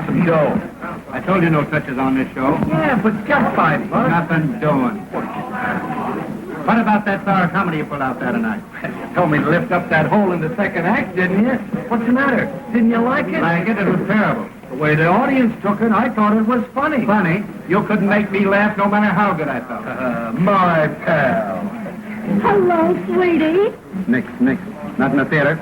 some dough. I told you no touches on this show. Yeah, but just $5. Nothing doing. What about that sour comedy you pulled out there tonight? You told me to lift up that hole in the second act, didn't you? What's the matter? Didn't you like it? Like it? It was terrible. The way the audience took it, I thought it was funny. Funny? You couldn't make me laugh no matter how good I felt. My pal. Hello, sweetie. Nix. Not in the theater.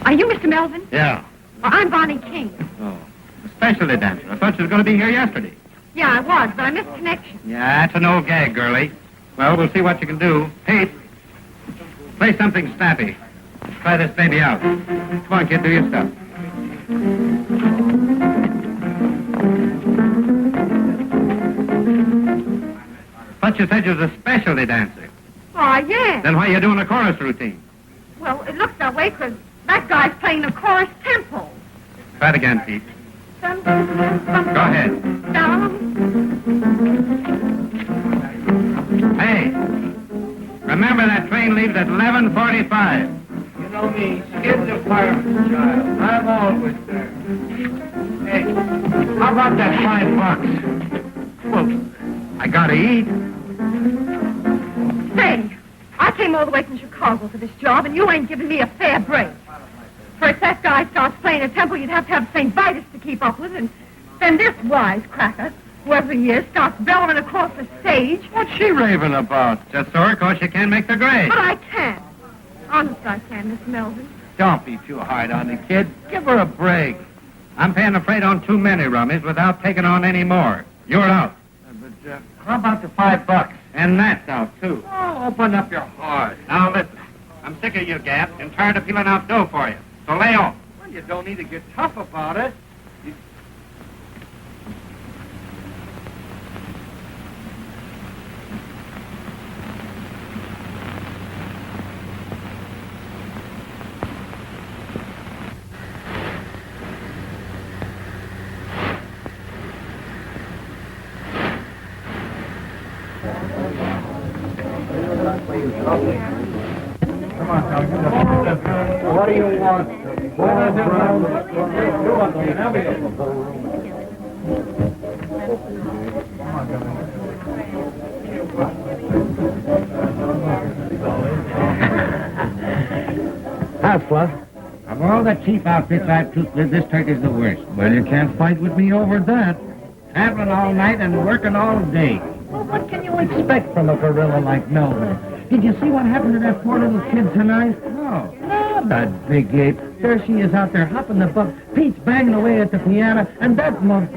Are you Mr. Melvin? Yeah. Well, I'm Bonnie King. Oh. A specialty dancer. I thought she was going to be here yesterday. Yeah, I was, but I missed connection. Yeah, that's an old gag, girlie. Well, we'll see what you can do. Pete, play something snappy. Try this baby out. Come on, kid, do your stuff. Thought you said you was a specialty dancer. Oh, yeah. Then why are you doing a chorus routine? Well, it looks that way because that guy's playing a chorus tempo. Try it again, Pete. Go ahead. Hey, remember that train leaves at 11:45. You know me, skid the fireman's child. I'm always there. Hey, how about that $5? Well, I gotta eat. Say, I came all the way from Chicago for this job, and you ain't giving me a fair break. First, that guy starts playing a tempo you'd have to have St. Vitus to keep up with, and then this wisecracker, whoever he is, starts bellowing across the stage. What's she raving about? Just so her, 'cause you can't make the grade. But I can't. Honest, I can, Miss Melvin. Don't be too hard on the kid. Give her a break. I'm paying the freight on too many rummies without taking on any more. You're out. But how about the $5? And that's out, too. Oh, open up your heart. Now, listen. I'm sick of you, Gap, and tired of peeling out dough for you. So lay off. Well, you don't need to get tough about it. Come on, Tom. What do you want? Fluff. Of all the cheap outfits I've took with, this turkey's the worst. Well, you can't fight with me over that. Traveling all night and working all day. Well, what can you expect from a gorilla like Melvin? Did you see what happened to that poor little kid tonight? No. Oh, that big ape. There she is out there hopping the buck. Pete's banging away at the piano, and that mug...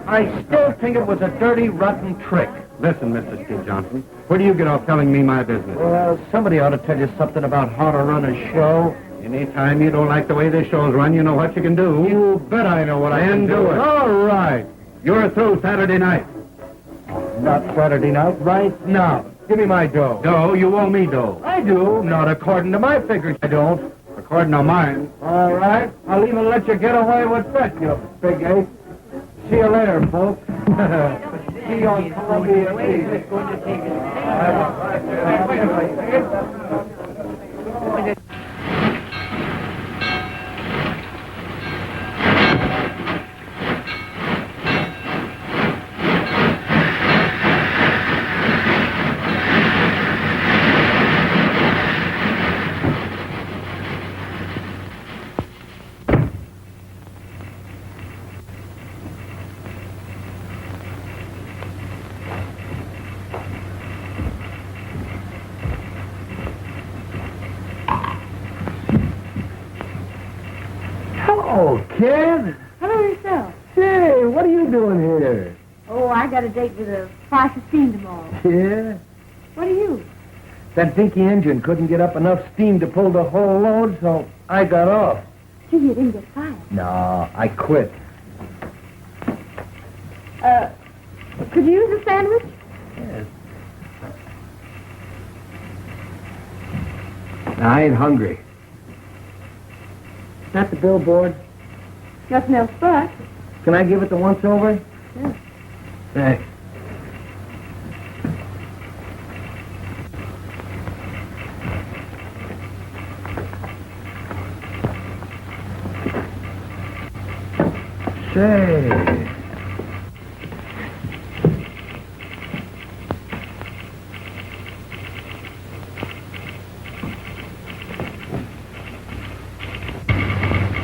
I still think it was a dirty, rotten trick. Listen, Mr. Steve Johnson, where do you get off telling me my business? Well, somebody ought to tell you something about how to run a show. Anytime you don't like the way this show's run, you know what you can do. You bet I know what I can do. All right. You're through Saturday night. Not Saturday night, right now. Give me my dough. Dough? You owe me dough. I do. Not according to my figures, I don't. According to mine. All right. I'll even let you get away with that, you big ape. See you later, folks. See you on Columbia TV. Hello, kid. Hello yourself. Hey, what are you doing here? Oh, I got a date with a flash of steam tomorrow. Yeah? What are you? That dinky engine couldn't get up enough steam to pull the whole load, so I got off. Gee, you didn't get fired. No, I quit. Could you use a sandwich? Yes. I ain't hungry. Is that the billboard? Nothing else but. Can I give it the once-over? Yeah. Thanks. Say.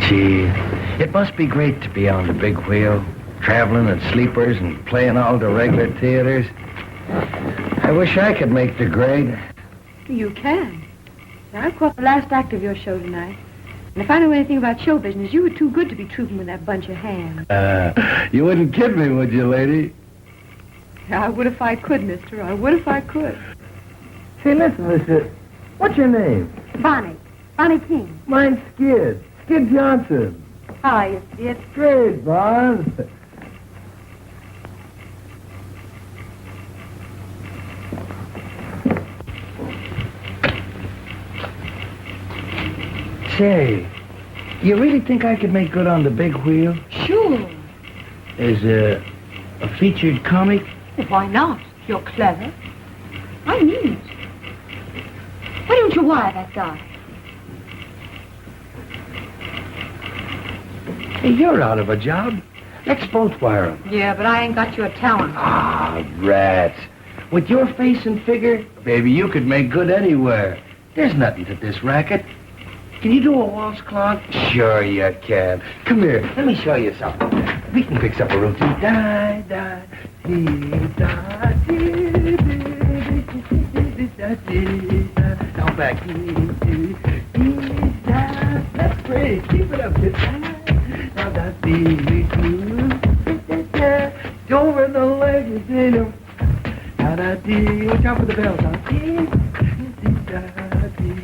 Gee, it must be great to be on the big wheel, traveling in sleepers and playing all the regular theaters. I wish I could make the grade. You can. Now, I've caught the last act of your show tonight. And if I know anything about show business, you were too good to be trooping with that bunch of hands. You wouldn't kid me, would you, lady? I would if I could, mister. I would if I could. Say, listen, mister. What's your name? Bonnie. Bonnie King. Mine's Skid. Skid Johnson. How are you, Skid? Great, boss. Say, you really think I could make good on the big wheel? Sure. As a featured comic? Well, why not? You're clever. I mean it. Why don't you wire that guy? Hey, you're out of a job. Let's both wire him. Yeah, but I ain't got your talent. Ah, rats. With your face and figure, baby, you could make good anywhere. There's nothing to this racket. Can you do a waltz clog? Sure you can. Come here, let me show you something. We can fix up a routine. Da, da, dee, da, dee, dee, dee, da, dee, da. Now back. Dee, dee, dee, da. That's great. Keep it up, kid. Now that's dee, dee, da. Over the legs, dee, da, da, dee. Watch out for the bells. Dee, dee, da, dee.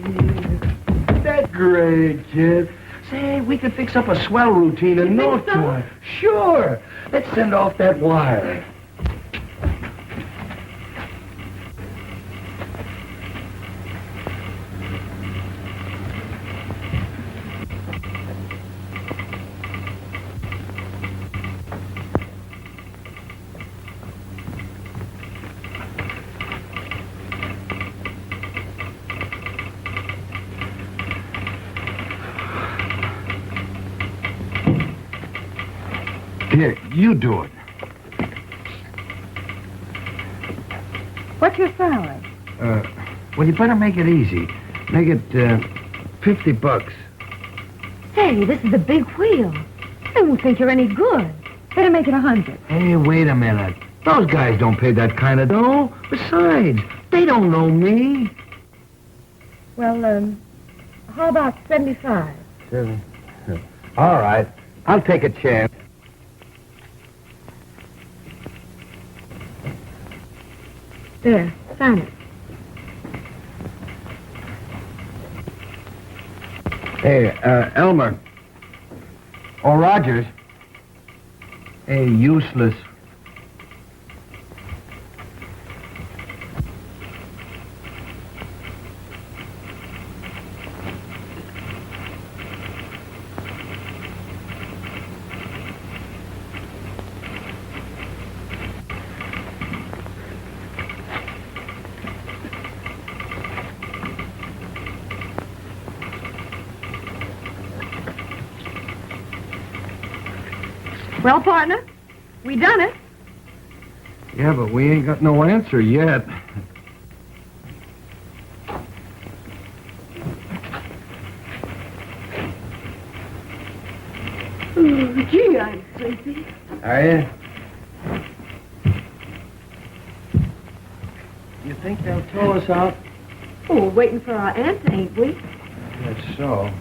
That's great, kid. Say, we could fix up a swell routine in no time. Sure. Let's send off that wire. Here, you do it. What's your salary? Well, you better make it easy. Make it, $50. Say, this is a big wheel. They won't think you're any good. Better make it 100. Hey, wait a minute. Those guys don't pay that kind of dough. Besides, they don't know me. Well, how about 75? All right. I'll take a chance. There, sign it. Hey, Elmer. Or Rogers. Hey, useless. Well, partner, we done it. Yeah, but we ain't got no answer yet. Oh, gee, I'm sleepy. Are you? You think they'll tow us out? Oh, we're waiting for our aunt, ain't we? That's so.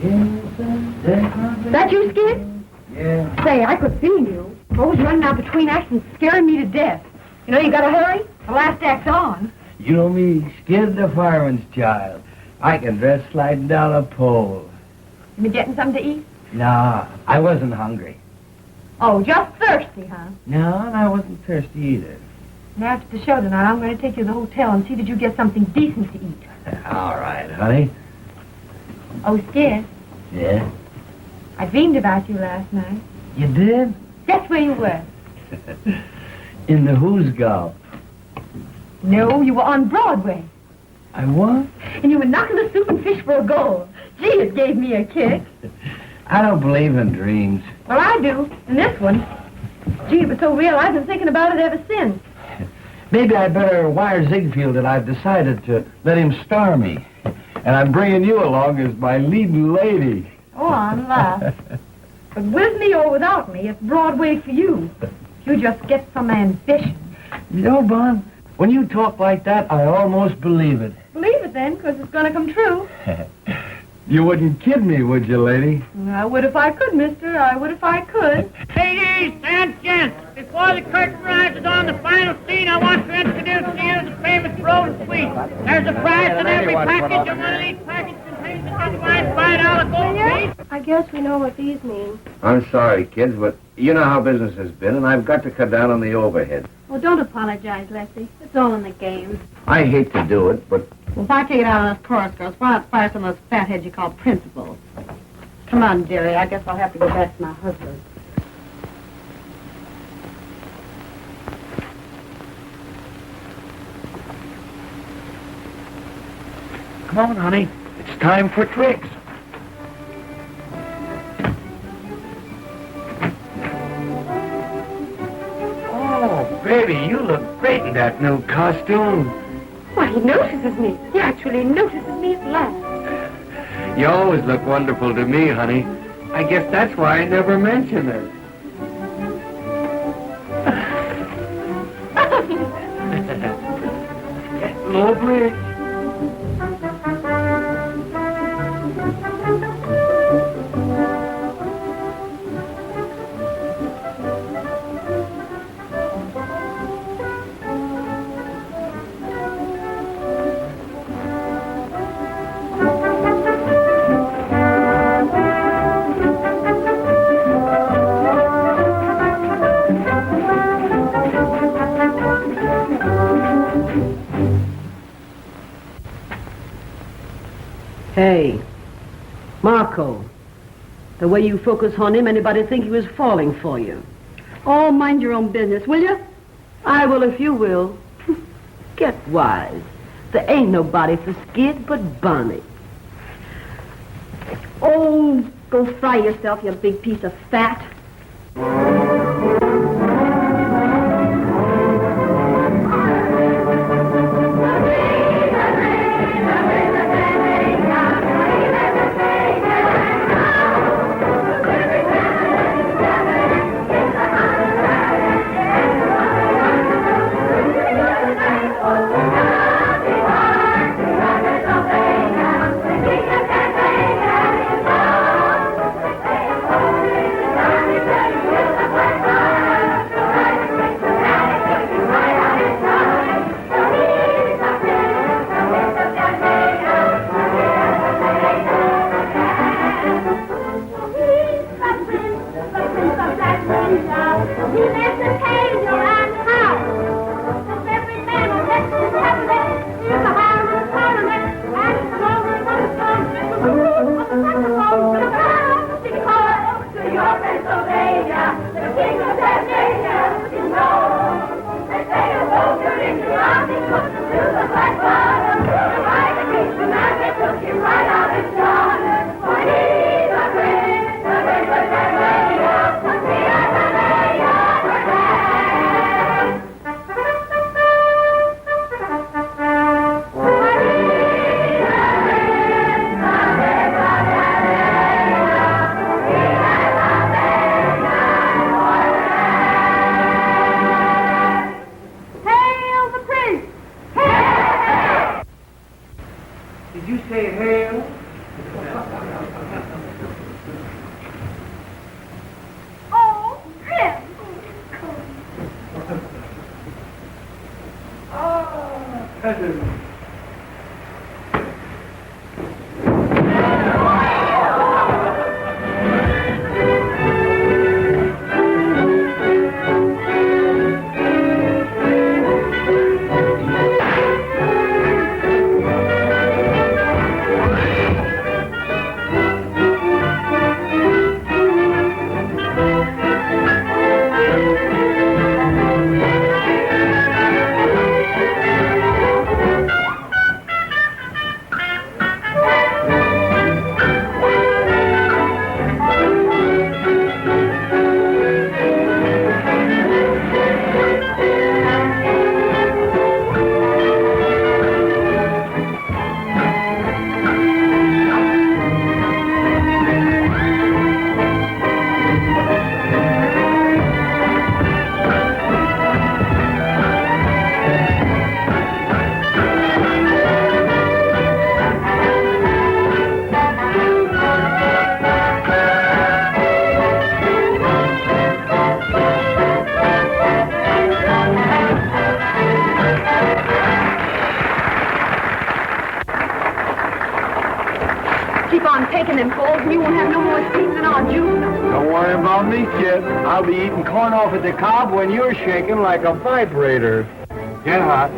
That you, Skid? Yeah. Say, I could feel you. Always running out between acts and scaring me to death. You know you gotta hurry. The last act's on. You know me, Skid the fireman's child. I can dress sliding down a pole. You been getting something to eat? Nah, I wasn't hungry. Oh, just thirsty, huh? No, and I wasn't thirsty either. And after the show tonight, I'm going to take you to the hotel and see that you get something decent to eat. All right, honey. Oh, Skid, Yeah? I dreamed about you last night. You did? Guess where you were? In the Who's Golf. No, you were on Broadway. I what? And you were knocking the soup and fish for a goal. Gee, it gave me a kick. I don't believe in dreams. Well, I do. And this one. Gee, it was so real, I've been thinking about it ever since. Maybe I'd better wire Ziegfeld that I've decided to let him star me. And I'm bringing you along as my leading lady. Oh, I'm laugh. But with me or without me, it's Broadway for you. If you just get some ambition. You know, Bon, when you talk like that, I almost believe it. Believe it then, because it's going to come true. You wouldn't kid me, would you, lady? I would if I could, mister. I would if I could. Ladies and gents, before the curtain rises on the final scene, I want to introduce to you the famous road suite. There's a prize in every package, and one of these packages contains a genuine $5 gold piece. I guess we know what these mean. I'm sorry, kids, but you know how business has been, and I've got to cut down on the overhead. Well, don't apologize, Leslie. It's all in the game. I hate to do it, but Well, if I take it out of those chorus girls, why not fire some of those fatheads you call principals? Come on, dearie. I guess I'll have to go back to my husband. Come on, honey. It's time for tricks. Oh, baby, you look great in that new costume. Why, he notices me. He actually notices me at last. You always look wonderful to me, honey. I guess that's why I never mention it. Lovely. Hey, Marco, the way you focus on him, anybody think he was falling for you? Oh, mind your own business, will you? I will if you will. Get wise. There ain't nobody for Skid but Bonnie. Oh, go fry yourself, you big piece of fat. Did you say hail? Keep on taking them calls and you won't have no more seats in our juice. Don't worry about me, kid. I'll be eating corn off at the cob when you're shaking like a vibrator. Get hot.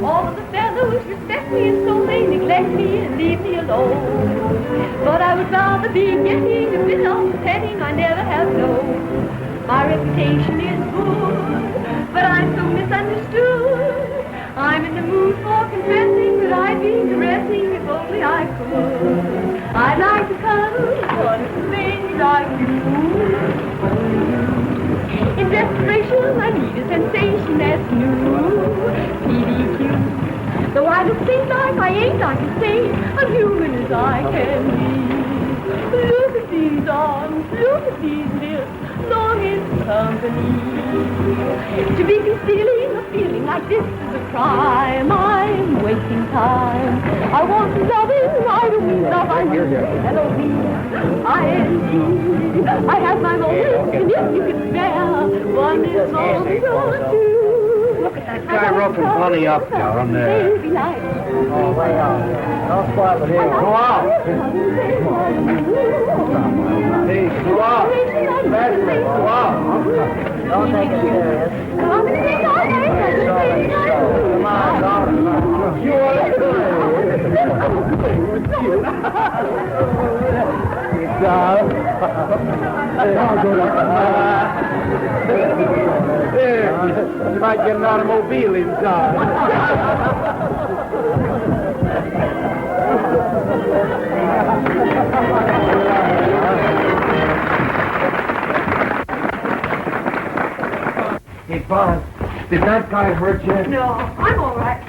All of the fellows respect me and so they neglect me and leave me alone. But I would rather be getting a bit of petting I never have known. My reputation is good, but I'm so misunderstood. I'm in the mood for confessing that I'd be caressing if only I could. I'd like to cuddle one of the things I do. In desperation, I need a sensation that's new. PDQ. Though I look things like I ain't, I can say I'm human as I can be. Look at these arms, look at these lips, long in company. To be concealing a feeling like this is a crime. I'm wasting time. I want to love it right away. Love I need. L-O-V-I-N-G. I have my moments, and if you can spare one little moment or two. Look at that guy roughing Bunny up down there. Oh, way out. Don't spoil it here. Go out. Hey, go out. Go out. Don't take it serious. Come on, darling. You want you might get an automobile inside. Hey, boss, did that guy hurt you? No, I'm all right.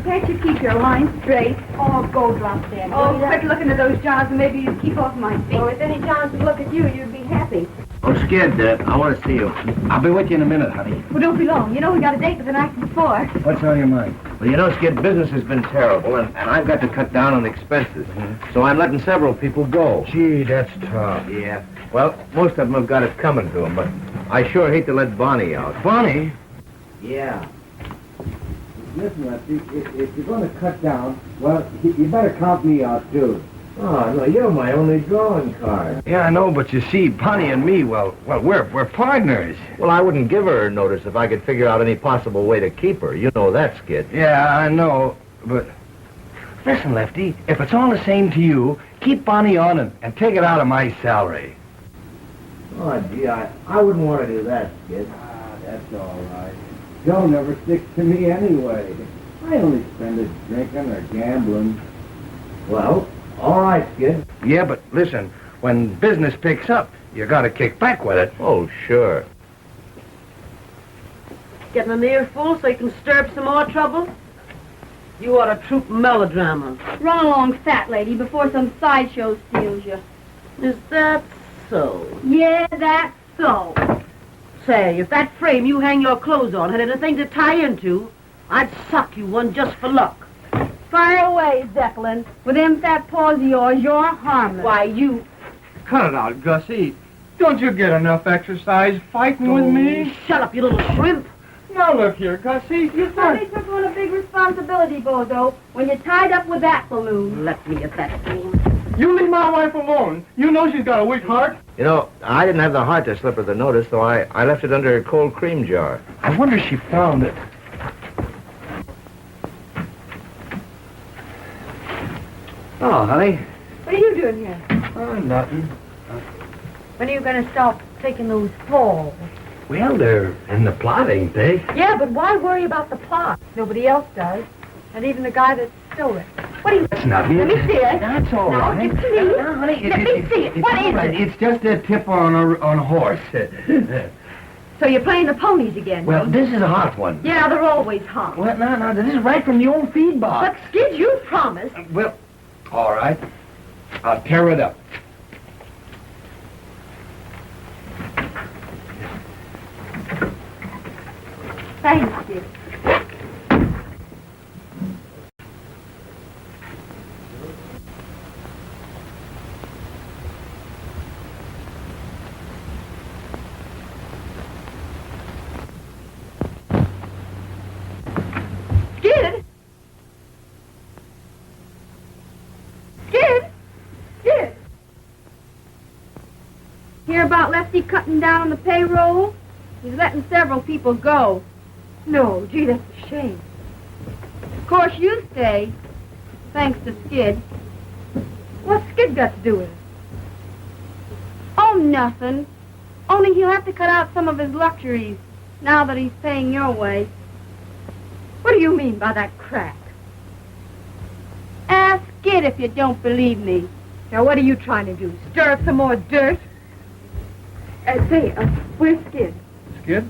Can't you keep your line straight? Oh, go drop dead. Oh, quit looking at those jars and maybe you'd keep off my feet. Oh, if any chance to look at you, you'd be happy. Oh, Skid, I want to see you. I'll be with you in a minute, honey. Well, don't be long. You know we got a date with an actor before. What's on your mind? Well, you know, Skid, business has been terrible, and I've got to cut down on expenses. So I'm letting several people go. Gee, that's tough. Yeah. Well, most of them have got it coming to them, but I sure hate to let Bonnie out. Bonnie? Yeah. Listen, Lefty, if you're going to cut down, well, you better count me out, too. Oh, no, you're my only drawing card. Yeah, I know, but you see, Bonnie and me, well, we're partners. Well, I wouldn't give her a notice if I could figure out any possible way to keep her. You know that, Skid. Yeah, I know, but... Listen, Lefty, if it's all the same to you, keep Bonnie on and take it out of my salary. Oh, gee, I wouldn't want to do that, Skid. That's all right. Joe never sticks to me anyway. I only spend it drinking or gambling. Well, all right, Skid. Yeah, but listen, when business picks up, you gotta kick back with it. Oh, sure. Getting an earful so you can stir up some more trouble? You ought to troop melodrama. Run along, fat lady, before some sideshow steals you. Is that so? Yeah, that's so. Say, if that frame you hang your clothes on had anything to tie into, I'd sock you one just for luck. Fire away, Zeppelin. With them fat paws of yours, you're harmless. Why, you... Cut it out, Gussie. Don't you get enough exercise fighting with me? Shut up, you little shrimp. Now look here, Gussie, you Somebody took on a big responsibility, Bozo, when you're tied up with that balloon. Let me at that balloon. You leave my wife alone. You know she's got a weak heart. You know, I didn't have the heart to slip her the notice, so I left it under a cold cream jar. I wonder if she found it. Oh, honey. What are you doing here? Oh, nothing. When are you going to stop taking those falls? Well, they're in the plot, ain't they? Yeah, but why worry about the plot? Nobody else does. And even the guy that stole it. What are you... That's nothing. Let me see it. That's all No, right. give it to me. No, honey, Let me see it. It's What all is right. it? It's just a tip on a horse. So you're playing the ponies again? Well, this is a hot one. Yeah, they're always hot. Well, no, this is right from the old feed box. But, Skid, you promised. Well, all right. I'll tear it up. Thanks, Skid. Skid? Skid? Skid? Hear about Lefty cutting down on the payroll? He's letting several people go. No, gee, that's a shame. Of course, you stay, thanks to Skid. What's Skid got to do with it? Oh, nothing. Only he'll have to cut out some of his luxuries now that he's paying your way. What do you mean by that crack? Ask Skid if you don't believe me. Now, what are you trying to do? Stir up some more dirt? Where's Skid? Skid?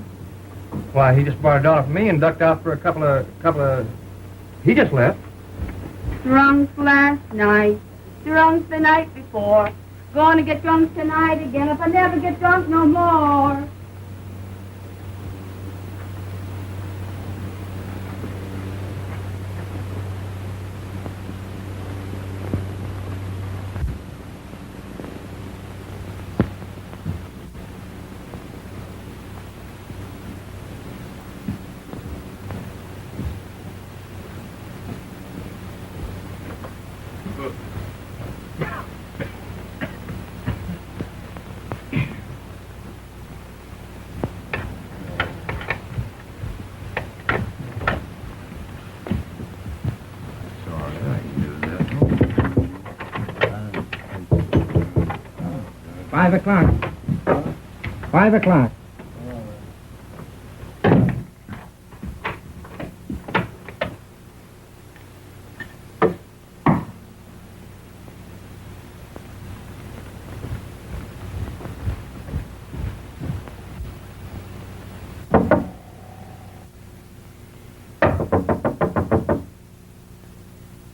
Why, he just borrowed $1 from me and ducked out for a couple of... He just left. Drunk last night. Drunk the night before. Going to get drunk tonight again if I never get drunk no more. $5. 5 o'clock.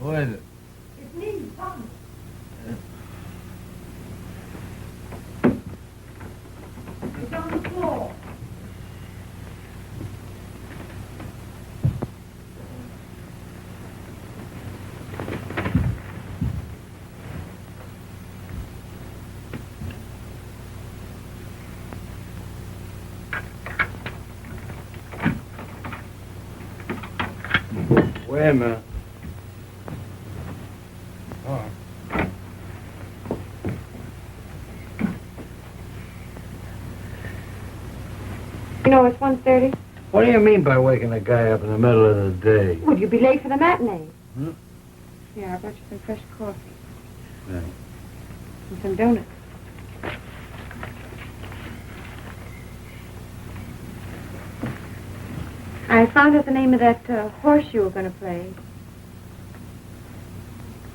Who is it? It's me, Tom. It's on the floor. Wait a minute. Oh. You know, it's 1:30. What do you mean by waking a guy up in the middle of the day? Would you be late for the matinee? Hmm? Yeah, I brought you some fresh coffee. Thanks. And some donuts. I found out the name of that horse you were going to play.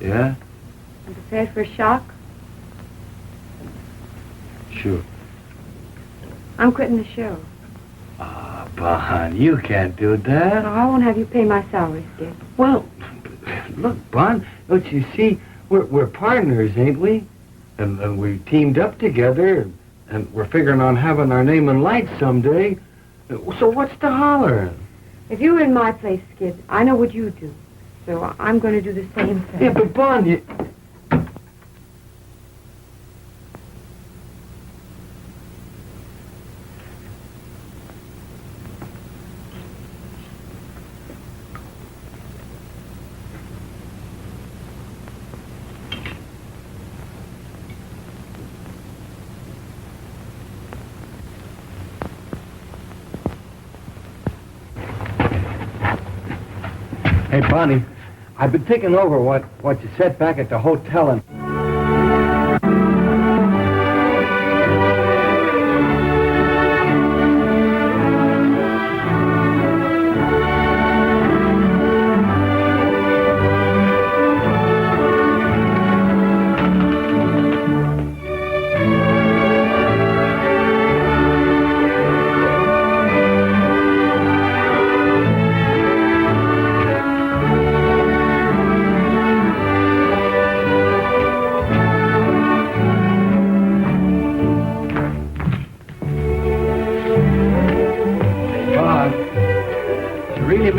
Yeah? I'm prepared for a shock. Sure. I'm quitting the show. Ah, Bon, you can't do that. No, I won't have you pay my salary, Skid. Well, look, Bon, don't you see? We're partners, ain't we? And we teamed up together, and we're figuring on having our name in lights someday. So what's the holler? If you were in my place, Skid, I know what you do. So I'm going to do the same thing. Yeah, but Bon, you... Hey, Bonnie, I've been thinking over what you said back at the hotel and...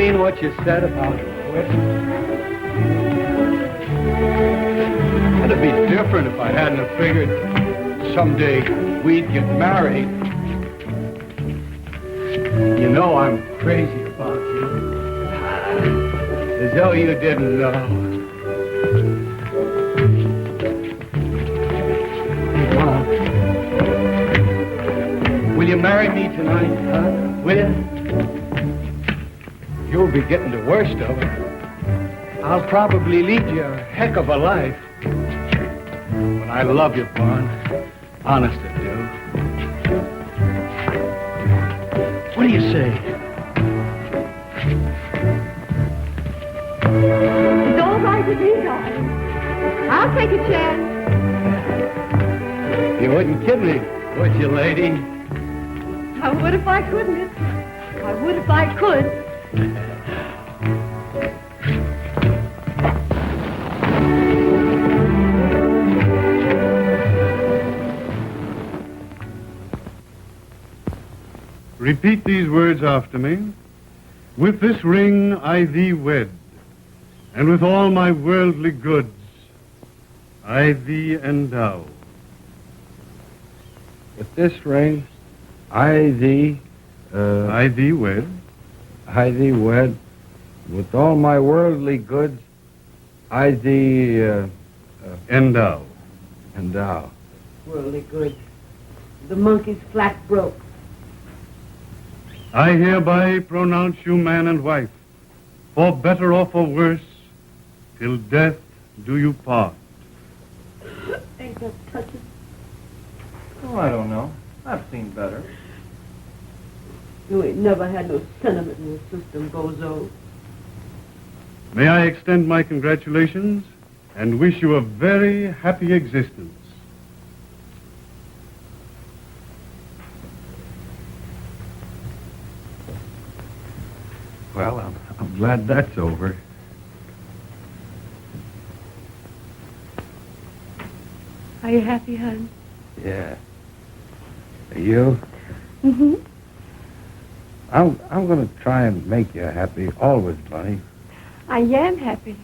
What you said about quitting. It'd be different if I hadn't have figured someday we'd get married. You know I'm crazy about you. As though you didn't know. Hey, Bob. Will you marry me tonight, huh? Will you? You'll be getting the worst of it. I'll probably lead you a heck of a life. But I love you, Vaughn. Honest I do. What do you say? It's all right with me, darling. I'll take a chance. You wouldn't kid me, would you, lady? I would if I could, miss. I would if I could. Repeat these words after me. With this ring I thee wed, and with all my worldly goods I thee endow. With this ring, I thee wed. I thee wed. With all my worldly goods, I thee endow. Endow. Worldly good. The monkey's flat broke. I hereby pronounce you man and wife, for better or for worse, till death do you part. Ain't that touching? Oh, I don't know. I've seen better. You ain't never had no sentiment in your system, Bozo. May I extend my congratulations and wish you a very happy existence. Well, I'm glad that's over. Are you happy, hon? Yeah. Are you? Mm-hmm. I'm going to try and make you happy always, Bunny. I am happy.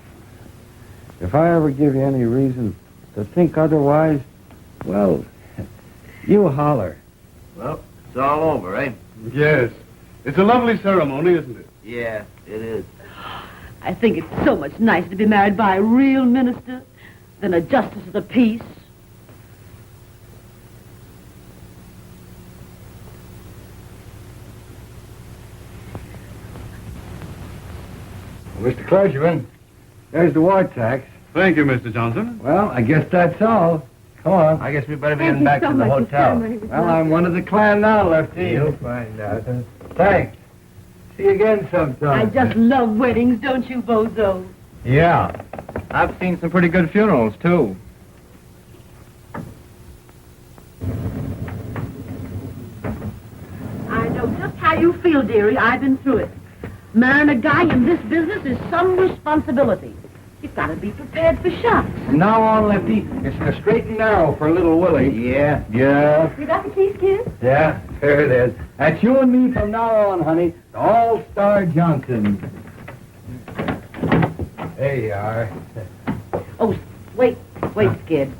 If I ever give you any reason to think otherwise, well, you holler. Well, it's all over, eh? Yes. It's a lovely ceremony, isn't it? Yeah, it is. I think it's so much nicer to be married by a real minister than a justice of the peace. Mr. Clergyman, there's the war tax. Thank you, Mr. Johnson. Well, I guess that's all. Come on. I guess we better be Thank getting you back so to the much. hotel. Well, I'm one of the clan now, Lefty. You'll find out. Thanks. See you again sometime. I just love weddings, don't you, Bozo? Yeah. I've seen some pretty good funerals, too. I know just how you feel, dearie. I've been through it. Marrying a guy in this business is some responsibility. You've got to be prepared for shocks. From now on, Lefty, it's the straight and narrow for little Willie. Yeah. Yeah. You got the keys, kid? Yeah, there it is. That's you and me from now on, honey. The All-Star Johnson. There you are. Oh, wait, Skid.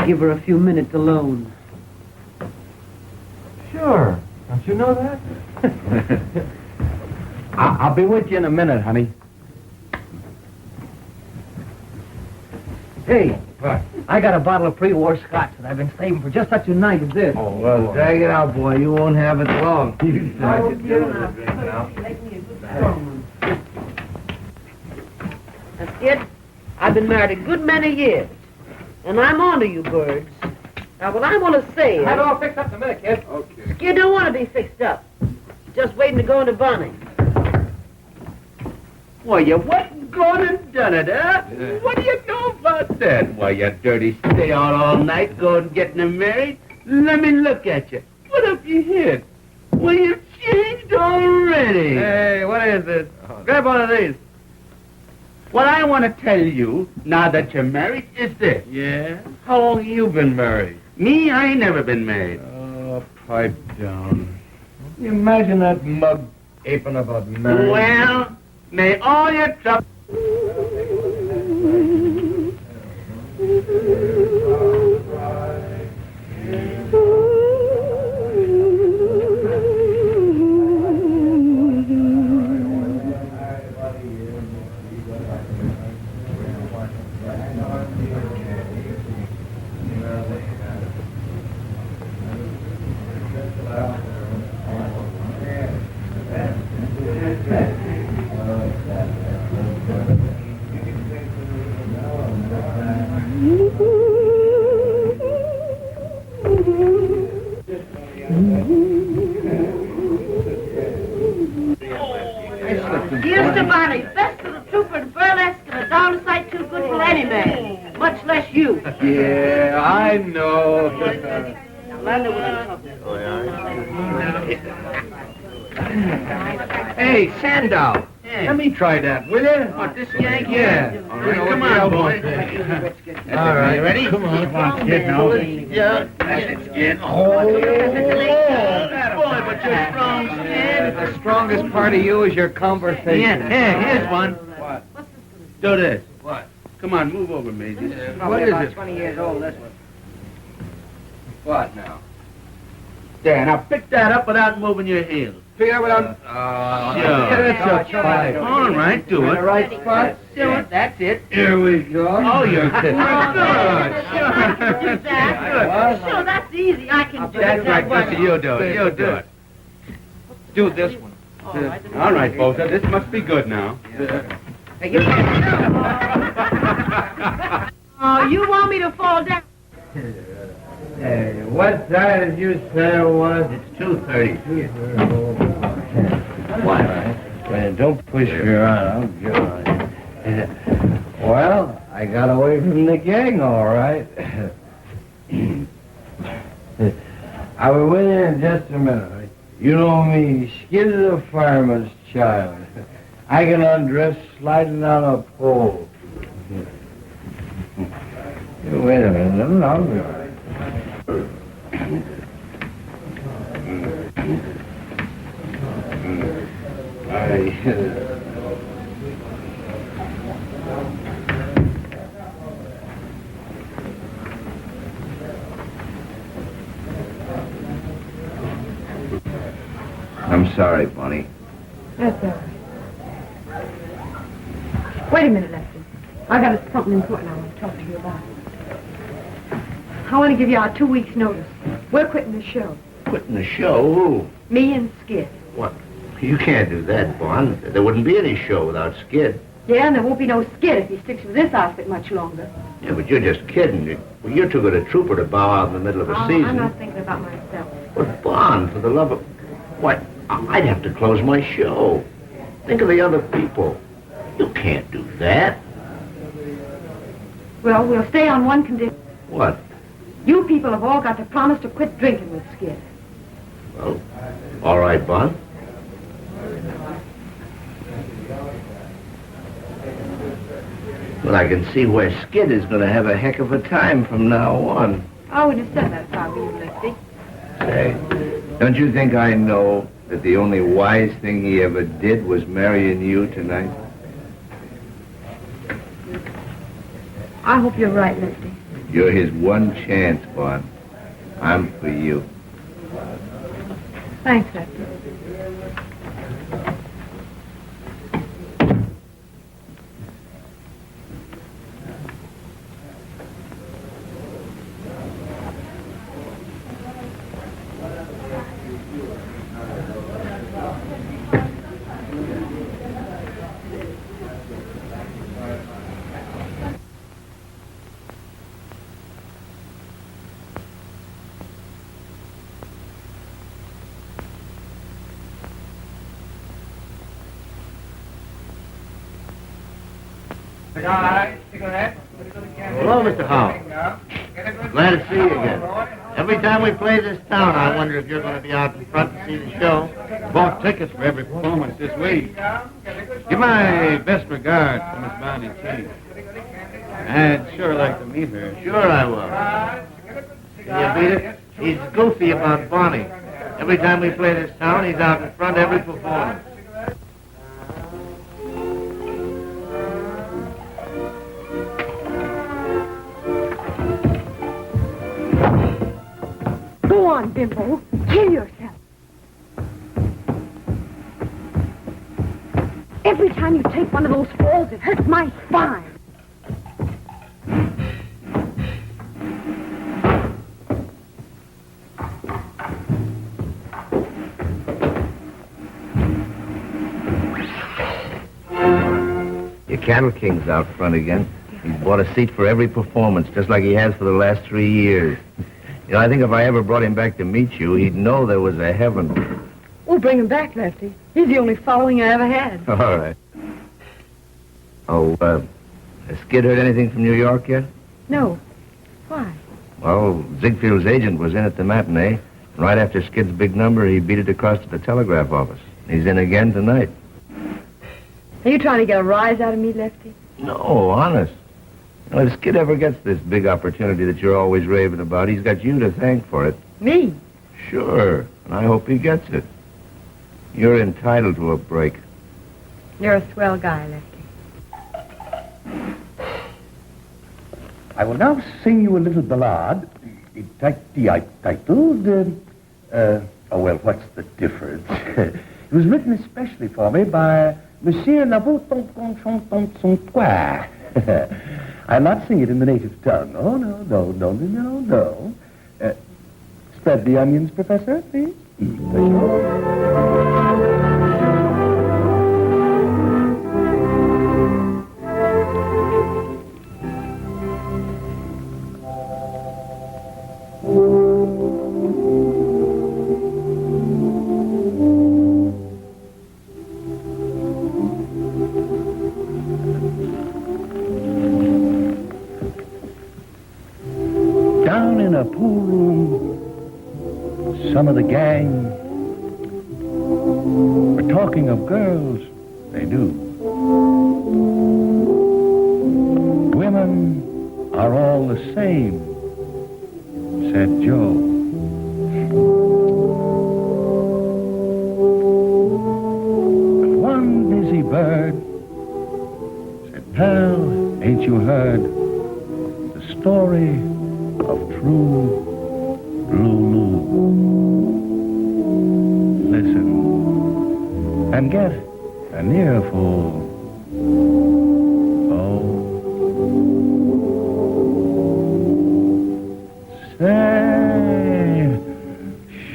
Give her a few minutes alone. Sure. Don't you know that? I'll be with you in a minute, honey. Hey, I got a bottle of pre-war scotch that I've been saving for just such a night as this. Oh, well, drag it out, boy. You won't have it long. Skid. I've been married a good many years. And I'm on to you, birds. Now, what I want to say is... Have it all fixed up in a minute, kid. Okay. Skid don't want to be fixed up. He's just waiting to go into Bonnie. Why, you wasn't gone and done it, huh? Yeah. What do you know about that? Why, you dirty stay out all night going and getting them married? Let me look at you. What up you hid? Well, you've changed already. Hey, what is this? Grab one of these. What I want to tell you, now that you're married, is this. Yeah? How long have you been married? Me, I ain't never been married. Oh, pipe down. You imagine that mug aping about marriage? Well, may all your trouble... Here's to Bonnie, best of the trooper in burlesque and a darn sight too good for any man, much less you. Yeah, I know. Now, Landa Hey, Sandow. Let me try that, will you? What, this yank? Yeah. All right, Come on, boy. All right. You ready? Come on, kid, now. Yeah. That's it, Skid. Oh, boy, but you're strong, Skid. The strongest part of you is your conversation. Yeah, here's one. What? Do this. What? Come on, move over, Maisie. What is it? 20 years old, this one. What now? There, now pick that up without moving your heels. Pick up without... Sure. It's a fight. All right, do it. The right spot? Do it. That's it. Here we go. Oh, you're good. Do that. Sure, that's easy. I can do That's it. right, Missy, you do it. You do it. Do this one. All right, Bolter, this must be good now. Oh, you want me to fall down? Hey, what time did you say it was? It's 2:30. What? Man, don't push me around. I'll get on you. Well, I got away from the gang, all right. I'll be with you in just a minute. You know me, Skid is a fireman's child. I can undress sliding on a pole. Wait a minute, I'll be all right. I'm sorry, Bonnie. That's all right. Wait a minute, Lefty. I got something important I want to talk to you about. I want to give you our 2 weeks' notice. We're quitting the show. Quitting the show? Who? Me and Skid. What? You can't do that, Bon. There wouldn't be any show without Skid. Yeah, and there won't be no Skid if he sticks with this outfit much longer. Yeah, but you're just kidding. You're too good a trooper to bow out in the middle of a season. I'm not thinking about myself. But, Bon, for the love of... What? I'd have to close my show. Think of the other people. You can't do that. Well, we'll stay on one condition. What? You people have all got to promise to quit drinking with Skid. Well, all right, Bon. Well, I can see where Skid is going to have a heck of a time from now on. I would have said that if I were you, Lefty. Say, don't you think I know that the only wise thing he ever did was marrying you tonight? I hope you're right, Lefty. You're his one chance, Bon. I'm for you. Thanks, Lefty. Hello, Mr. Howell. Glad to see you again. Every time we play this town, I wonder if you're going to be out in front to see the show. Bought tickets for every performance this week. Give my best regards to Miss Bonnie King. I'd sure like to meet her. Sure I will. Can you beat it? He's goofy about Bonnie. Every time we play this town, he's out in front every performance. Go on, Bimbo. Kill yourself. Every time you take one of those falls, it hurts my spine. Your Cattle King's out front again. He's bought a seat for every performance, just like he has for the last 3 years. You know, I think if I ever brought him back to meet you, he'd know there was a heaven. We'll bring him back, Lefty. He's the only following I ever had. All right. Oh, has Skid heard anything from New York yet? No. Why? Well, Ziegfield's agent was in at the matinee. Right after Skid's big number, he beat it across to the telegraph office. He's in again tonight. Are you trying to get a rise out of me, Lefty? No, honest. You know, if Skid ever gets this big opportunity that you're always raving about, he's got you to thank for it. Me? Sure, and I hope he gets it. You're entitled to a break. You're a swell guy, Lefty. I will now sing you a little ballad titled, what's the difference? It was written especially for me by Monsieur Lavaux-Tonton-Tonton-Tonton-Toi. I'll not sing it in the native tongue. Oh, no. Spread the onions, Professor, please. Down in a pool room, some of the gang were talking of girls they do. Women are all the same, said Joe. But one busy bird said, Pal, ain't you heard the story of true Lulu? Listen and get an earful. Oh, say,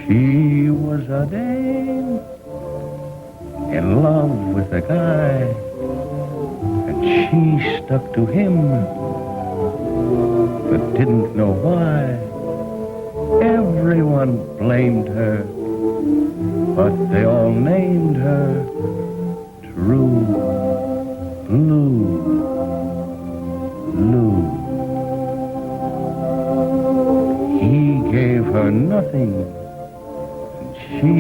she was a dame in love with a guy, and she stuck to him, but didn't know why. Everyone blamed her, but they all named her True Blue Lou. He gave her nothing, and she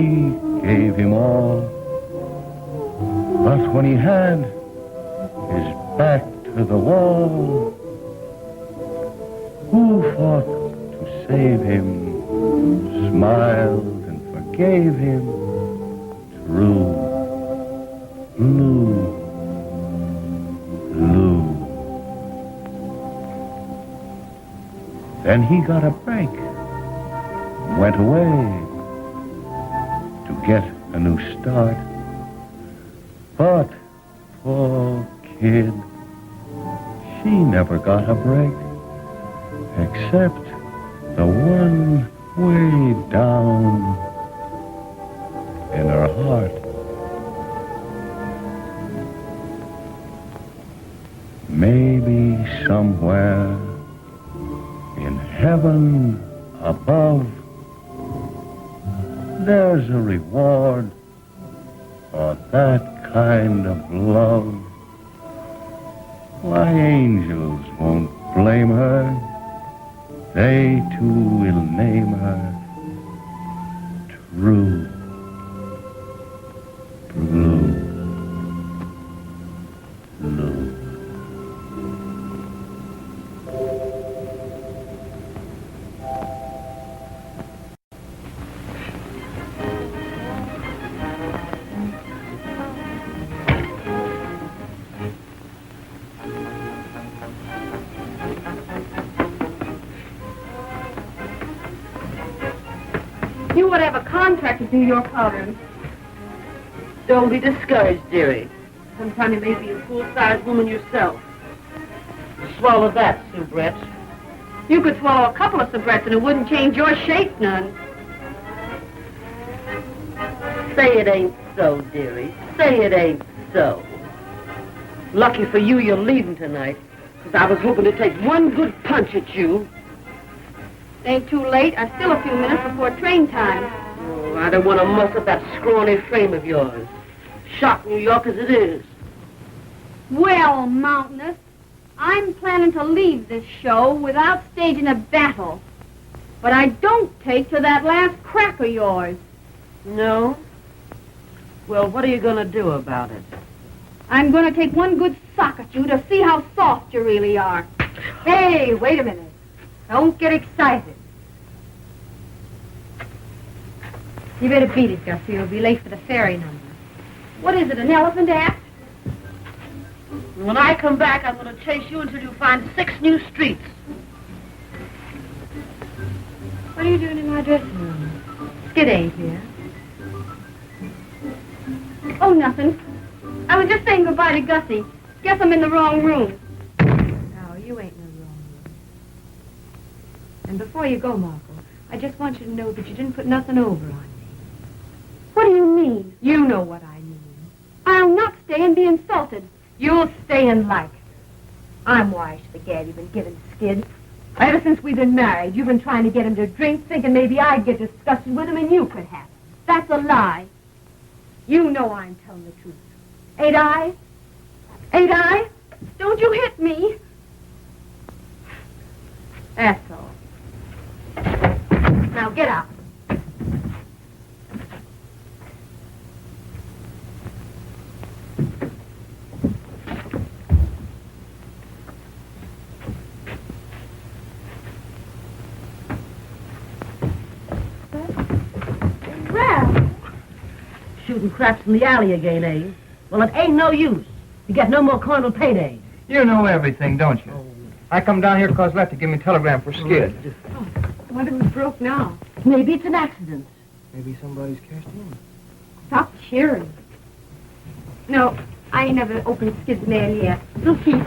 gave him all. But when he had his back to the wall, who fought to save him, smiled and forgave him? True Blue Lou. Then he got a break, went away to get a new start. But poor kid, she never got a break, except the one way down in her heart. Maybe somewhere in heaven above, there's a reward for that kind of love. Why, angels won't blame her. They too will name her True Blue. You would have a contract to do your coloring. Don't be discouraged, dearie. Sometime you may be a full-sized woman yourself. Swallow that, soubrette. You could swallow a couple of soubrettes and it wouldn't change your shape none. Say it ain't so, dearie. Say it ain't so. Lucky for you, you're leaving tonight. Because I was hoping to take one good punch at you. Ain't too late. I've still a few minutes before train time. Oh, I don't want to muss up that scrawny frame of yours. Shock New York as it is. Well, Mountainous, I'm planning to leave this show without staging a battle. But I don't take to that last crack of yours. No? Well, what are you going to do about it? I'm going to take one good sock at you to see how soft you really are. Hey, wait a minute. Don't get excited. You better beat it, Gussie. You'll be late for the ferry number. What is it, an elephant act? When I come back, I'm going to chase you until you find 6 new streets. What are you doing in my dressing room? Skid ain't here. Oh, nothing. I was just saying goodbye to Gussie. Guess I'm in the wrong room. No, you ain't in the wrong room. And before you go, Marco, I just want you to know that you didn't put nothing over on me. What do you mean? You know what I mean. I'll not stay and be insulted. You'll stay and like it. I'm wise to the gab you've been giving Skid. Ever since we've been married, you've been trying to get him to drink, thinking maybe I'd get disgusted with him and you could have him. That's a lie. You know I'm telling the truth. Ain't I? Ain't I? Don't you hit me. That's all. Now get out. Shooting craps in the alley again, eh? Well, it ain't no use. You get no more cornal payday. You know everything, don't you? I come down here because Lefty gave me a telegram for Skid. I wonder who's broke now. Maybe it's an accident. Maybe somebody's cashed in. Stop cheering. No, I ain't never opened Skid's mail yet. We'll see.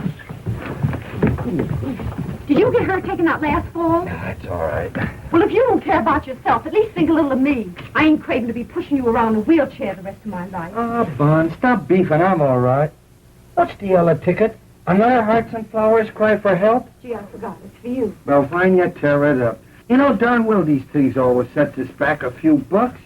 Did you get her taken out last fall? That's all right. Well, if you don't care about yourself, at least think a little of me. I ain't craving to be pushing you around in a wheelchair the rest of my life. Oh, Bun, stop beefing. I'm all right. What's the yellow ticket? Another Hearts and Flowers cry for help? Gee, I forgot. It's for you. Well, fine, you tear it up. You know darn well these things always set us back a few bucks.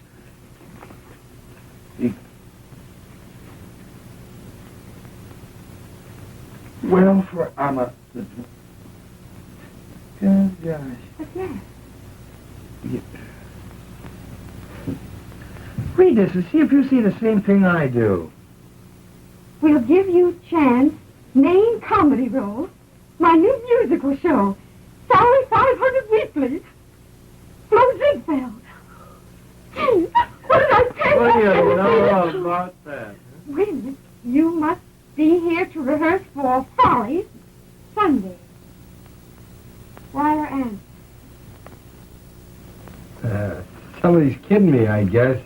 Well, for Amma. Good gosh. What's that? Read this and see if you see the same thing I do. We'll give you chance, main comedy role, my new musical show, salary 500 weekly, Flo Ziegfeld. Gee, what did I tell What do you? you know about that? Wait a minute. You must be here to rehearse for Follies Sunday. Wire Ann. Somebody's kidding me, I guess.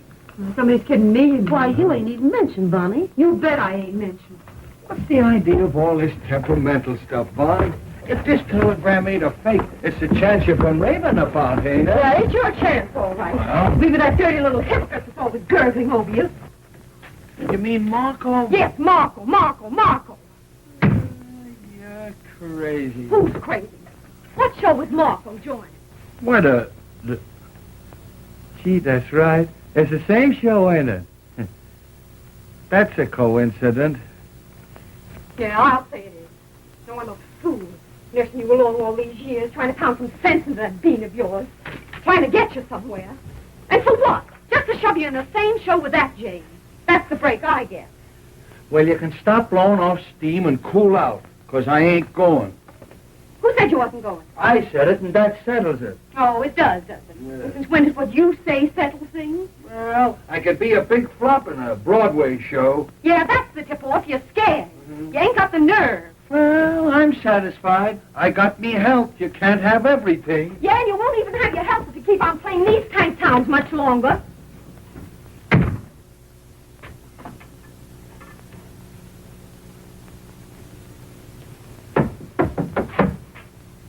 Somebody's kidding me. Why, you ain't even mentioned, Bonnie. You bet I ain't mentioned. What's the idea of all this temperamental stuff, Bond? If this telegram ain't a fake, it's a chance you've been raving about, ain't it? Yeah, it's your chance, all right. Well? Leave it that dirty little hypocrite that's always gurgling over you. You mean Marco? Yes, Marco. You're crazy. Who's crazy? What show was Marco joining? What a... Gee, that's right. It's the same show, ain't it? That's a coincidence. Yeah, I'll say it is. No, I'm a fool. Nursing you along all these years, trying to pound some sense into that bean of yours. Trying to get you somewhere. And for what? Just to shove you in the same show with that Jane. That's the break I get. Well, you can stop blowing off steam and cool out, 'cause I ain't going. Who said you wasn't going? I said it, and that settles it. Oh, it does, doesn't it? Yeah. Since when does what you say settle things? Well, I could be a big flop in a Broadway show. Yeah, that's the tip-off. You're scared. You ain't got the nerve. Well, I'm satisfied. I got me health. You can't have everything. Yeah, and you won't even have your health if you keep on playing these tank towns much longer.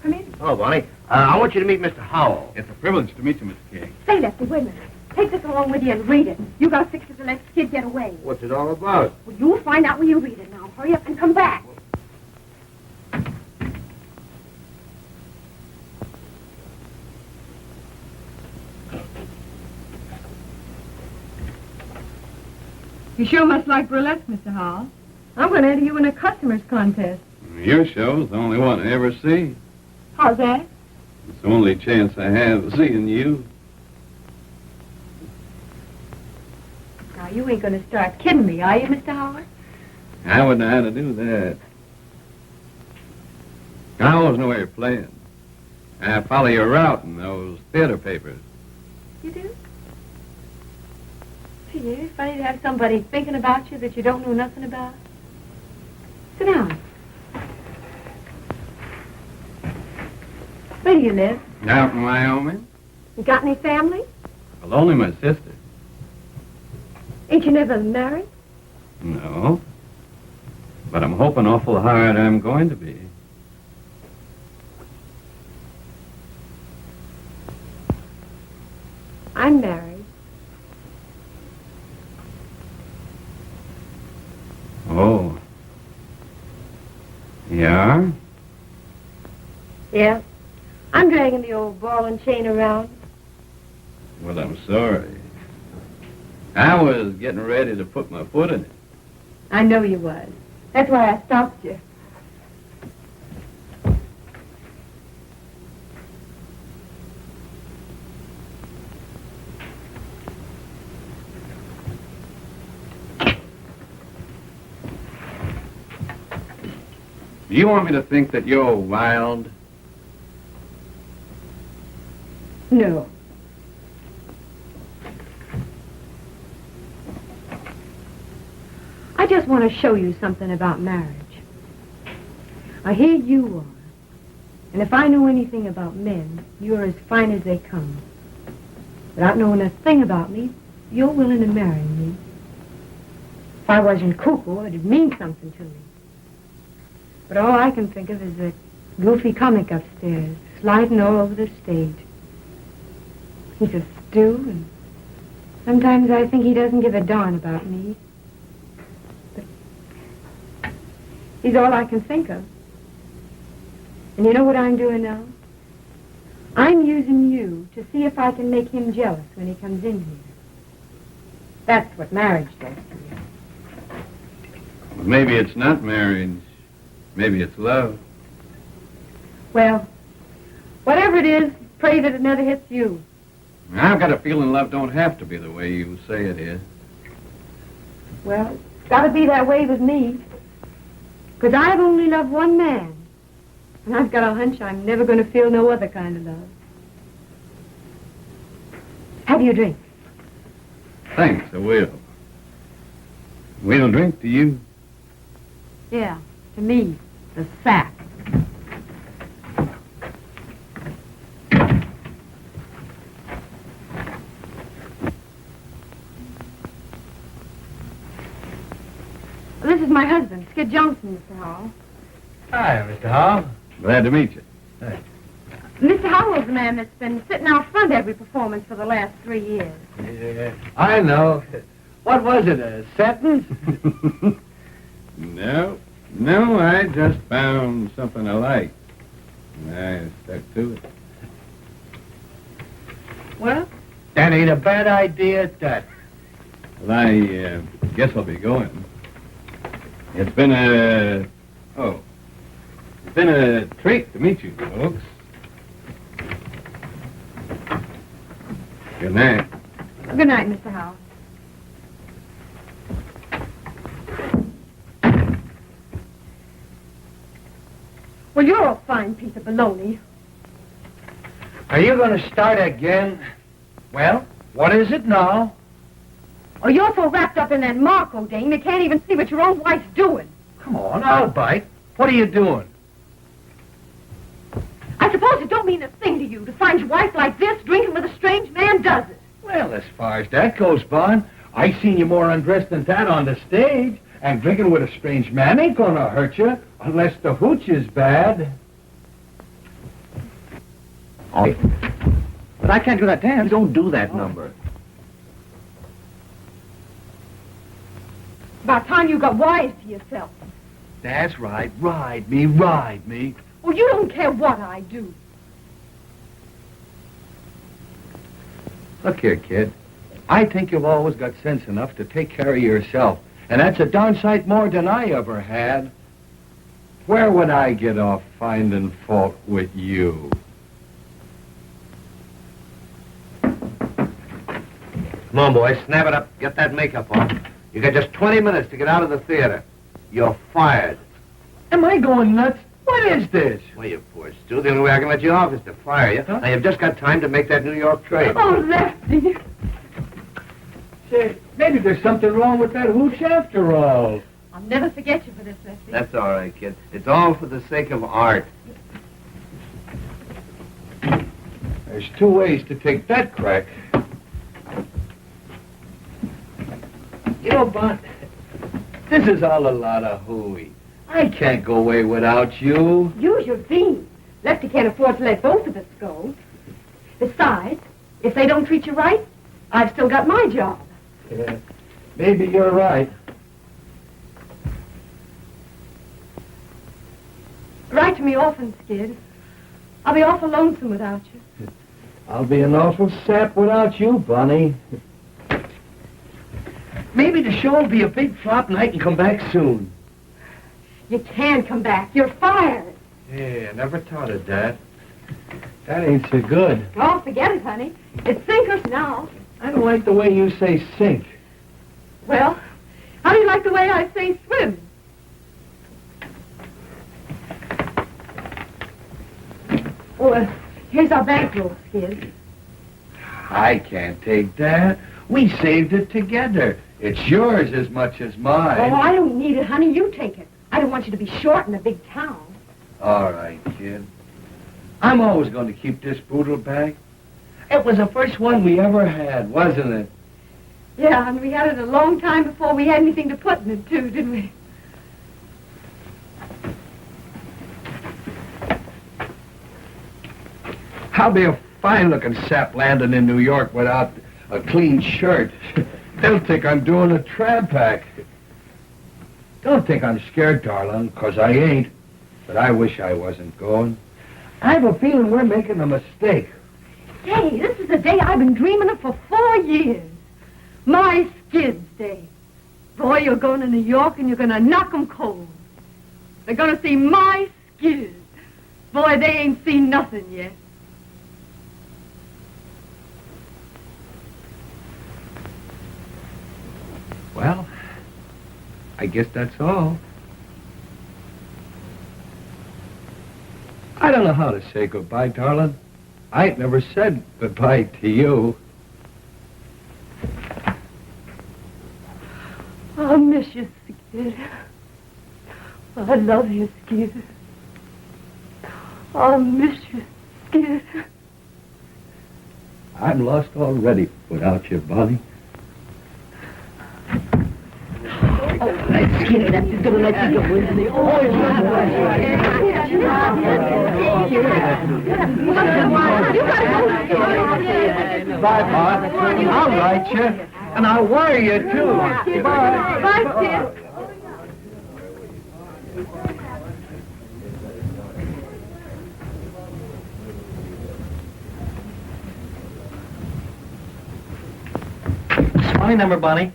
Come in. Oh, Bonnie, I want you to meet Mr. Howell. It's a privilege to meet you, Mr. King. Say, Lefty, wait a minute. Take this along with you and read it. You gotta fix it to let the kid get away. What's it all about? Well, you'll find out when you read it now. Hurry up and come back. You sure must like burlesque, Mr. Hall. I'm going to enter you in a customers contest. Your show's the only one I ever see. How's that? It's the only chance I have of seeing you. Now, you ain't going to start kidding me, are you, Mr. Howard? I wouldn't know how to do that. I always know where you're playing. I follow your route in those theater papers. You do? Gee, it's funny to have somebody thinking about you that you don't know nothing about. Sit down. Where do you live? Out in Wyoming? You got any family? Well, only my sister. Ain't you never married? No. But I'm hoping awful hard I'm going to be. I'm married. Oh. Yeah? Yeah. I'm dragging the old ball and chain around. Well, I'm sorry. I was getting ready to put my foot in it. I know you was. That's why I stopped you. Do you want me to think that you're wild? No. I just want to show you something about marriage. Here you are. And if I know anything about men, you're as fine as they come. Without knowing a thing about me, you're willing to marry me. If I wasn't cuckoo, it'd mean something to me. But all I can think of is that goofy comic upstairs, sliding all over the stage. He's a stew, and sometimes I think he doesn't give a darn about me. But he's all I can think of. And you know what I'm doing now? I'm using you to see if I can make him jealous when he comes in here. That's what marriage does to you. Well, maybe it's not marriage. Maybe it's love. Well, whatever it is, pray that it never hits you. I've got a feeling love don't have to be the way you say it is. Well, it's got to be that way with me. Because I've only loved one man. And I've got a hunch I'm never going to feel no other kind of love. Have you a drink? Thanks, I will. We'll drink to you. Yeah, to me, the sack. This is my husband, Skid Johnson, Mr. Howell. Hi, Mr. Hall. Glad to meet you. Mr. Howell's the man that's been sitting out front every performance for the last 3 years. Yeah, I know. What was it, a sentence? No, I just found something I liked. And I stuck to it. Well? That ain't a bad idea at that. Well, I guess I'll be going. It's been a... Oh, been a treat to meet you, folks. Good night. Good night, Mr. Howard. Well, you're a fine piece of baloney. Are you going to start again? Well, what is it now? Oh, you're so wrapped up in that Marco dame, you can't even see what your own wife's doing. Come on, I'll bite. What are you doing? I suppose it don't mean a thing to you to find your wife like this, drinking with a strange man, does it? Well, as far as that goes, Bon, I seen you more undressed than that on the stage. And drinking with a strange man ain't gonna hurt you, unless the hooch is bad. Oh, But I can't do that dance. you don't do that number. About time you got wise to yourself. That's right. Ride me. Well, you don't care what I do. Look here, kid. I think you've always got sense enough to take care of yourself. And that's a darn sight more than I ever had. Where would I get off finding fault with you? Come on, boys, snap it up. Get that makeup on. You got just 20 minutes to get out of the theater. You're fired. Am I going nuts? What is this? Well, you poor Stu. The only way I can let you off is to fire you. Now, you've just got time to make that New York trade. Oh, Lefty. Say, maybe there's something wrong with that hooch after all. I'll never forget you for this, Lefty. That's all right, kid. It's all for the sake of art. There's two ways to take that crack. You know, Bon, this is all a lot of hooey. I can't go away without you. Use your beans. Lefty can't afford to let both of us go. Besides, if they don't treat you right, I've still got my job. Yeah, maybe you're right. Write to me often, Skid. I'll be awful lonesome without you. I'll be an awful sap without you, Bonnie. Maybe the show will be a big flop and I can come back soon. You can come back. You're fired. Yeah, I never thought of that. That ain't so good. Oh, forget it, honey. It's sinkers now. I don't like the way you say sink. Well, how do you like the way I say swim? Oh, here's our bankroll, Skid. I can't take that. We saved it together. It's yours as much as mine. Oh, I don't need it, honey. You take it. I don't want you to be short in a big town. All right, kid. I'm always going to keep this poodle bag. It was the first one we ever had, wasn't it? Yeah, and we had it a long time before we had anything to put in it, too, didn't we? I'll be a fine-looking sap landing in New York without a clean shirt. They'll think I'm doing a tramp act. Don't think I'm scared, darling, 'cause I ain't. But I wish I wasn't going. I have a feeling we're making a mistake. Hey, this is the day I've been dreaming of for 4 years. My Skid's Day. Boy, you're going to New York and you're going to knock 'em cold. They're going to see my Skid. Boy, they ain't seen nothing yet. Well, I guess that's all. I don't know how to say goodbye, darling. I ain't never said goodbye to you. I'll miss you, Skid. I love you, Skid. I'll miss you, Skid. I'm lost already without you, Bonnie. Skid, that's just gonna let you go into the Bye, Bart. I'll write you, and I'll worry you, too. Bye. Bye, Skid. It's my number, Bonnie.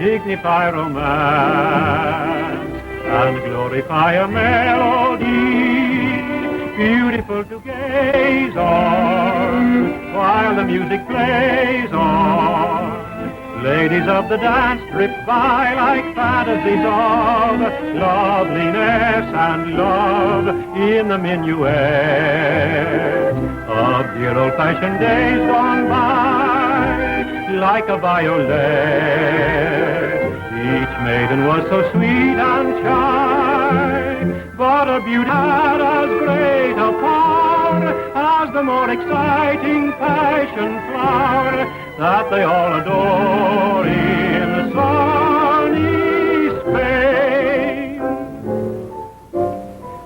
signify romance and glorify a melody, beautiful to gaze on while the music plays on. Ladies of the dance drift by like fantasies of loveliness and love in the minuet of dear old-fashioned days gone by, like a violet. Each maiden was so sweet and shy, but her beauty had as great a power as the more exciting passion flower that they all adore in sunny Spain.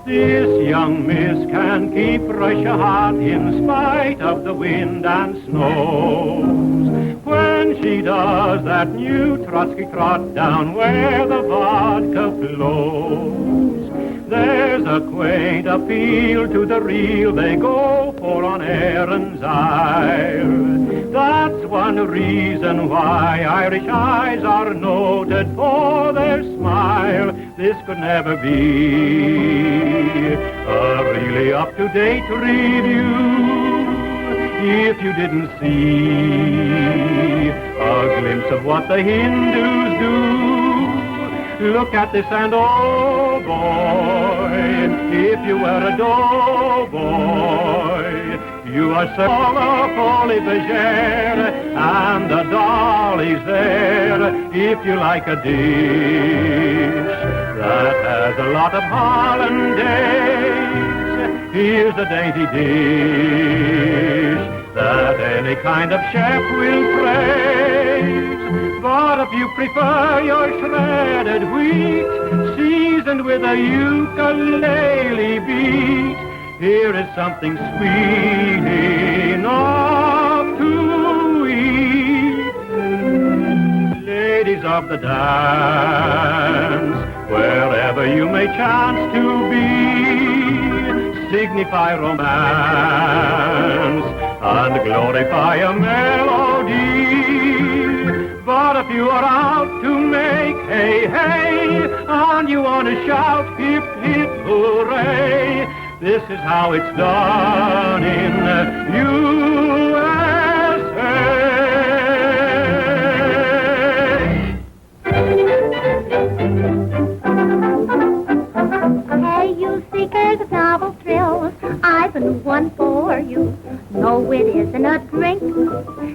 This young miss can keep Russia hot in spite of the wind and snows. When she does that new Trotsky trot down where the vodka flows, there's a quaint appeal to the real they go for on Erin's Isle. That's one reason why Irish eyes are noted for their smile. This could never be a really up-to-date review if you didn't see a glimpse of what the Hindus do. Look at this and oh boy, if you were a doughboy, you are so fully bergère, and the dolly's there if you like a dish that has a lot of hollandaise. Here's a dainty dish that any kind of chef will praise. But if you prefer your shredded wheat, seasoned with a ukulele beat, here is something sweet enough to eat. Ladies of the dance, wherever you may chance to be, signify romance and glorify a melody. But if you are out to make hey, hey, and you want to shout hip, hip, hooray, this is how it's done in USA. Hey, you seekers of novel thrills, I've a new one for you. No, it isn't a drink,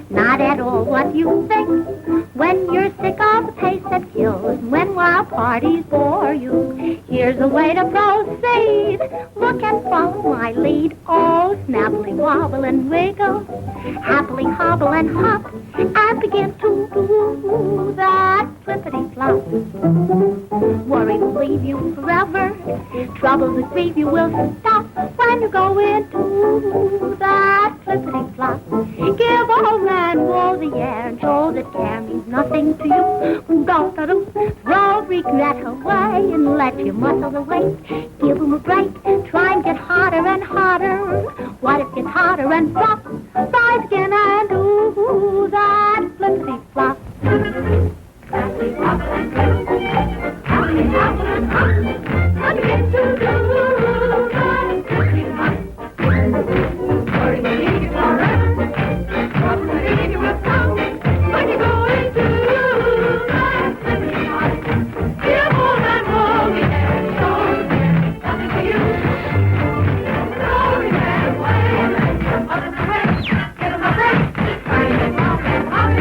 not at all what you think. When you're sick of the pace that kills, when wild parties bore you, here's a way to proceed. Look and follow my lead. Oh, snappily wobble and wiggle, happily hobble and hop, and begin to do that flippity-flop. Worry will leave you forever, troubles that grieve you will stop when you go into that flippity-flop. Give all man woe the air and show that care means nothing to you. Go-to-do, throw regret away and let you muscle the weight. Give him a break, try and get hotter and hotter. What if it's hotter and flop? Rise again and do that flippity-flop. Flippity-flop and flip, flippity-flop and hop, and begin to do that flippity-flop. Worry will leave you forever, trouble will leave you with some, when you go into that flippity-flop. Give all that woe the air and show there's nothing for you. Glory that way, up and away, give him a break, try and walk and hop.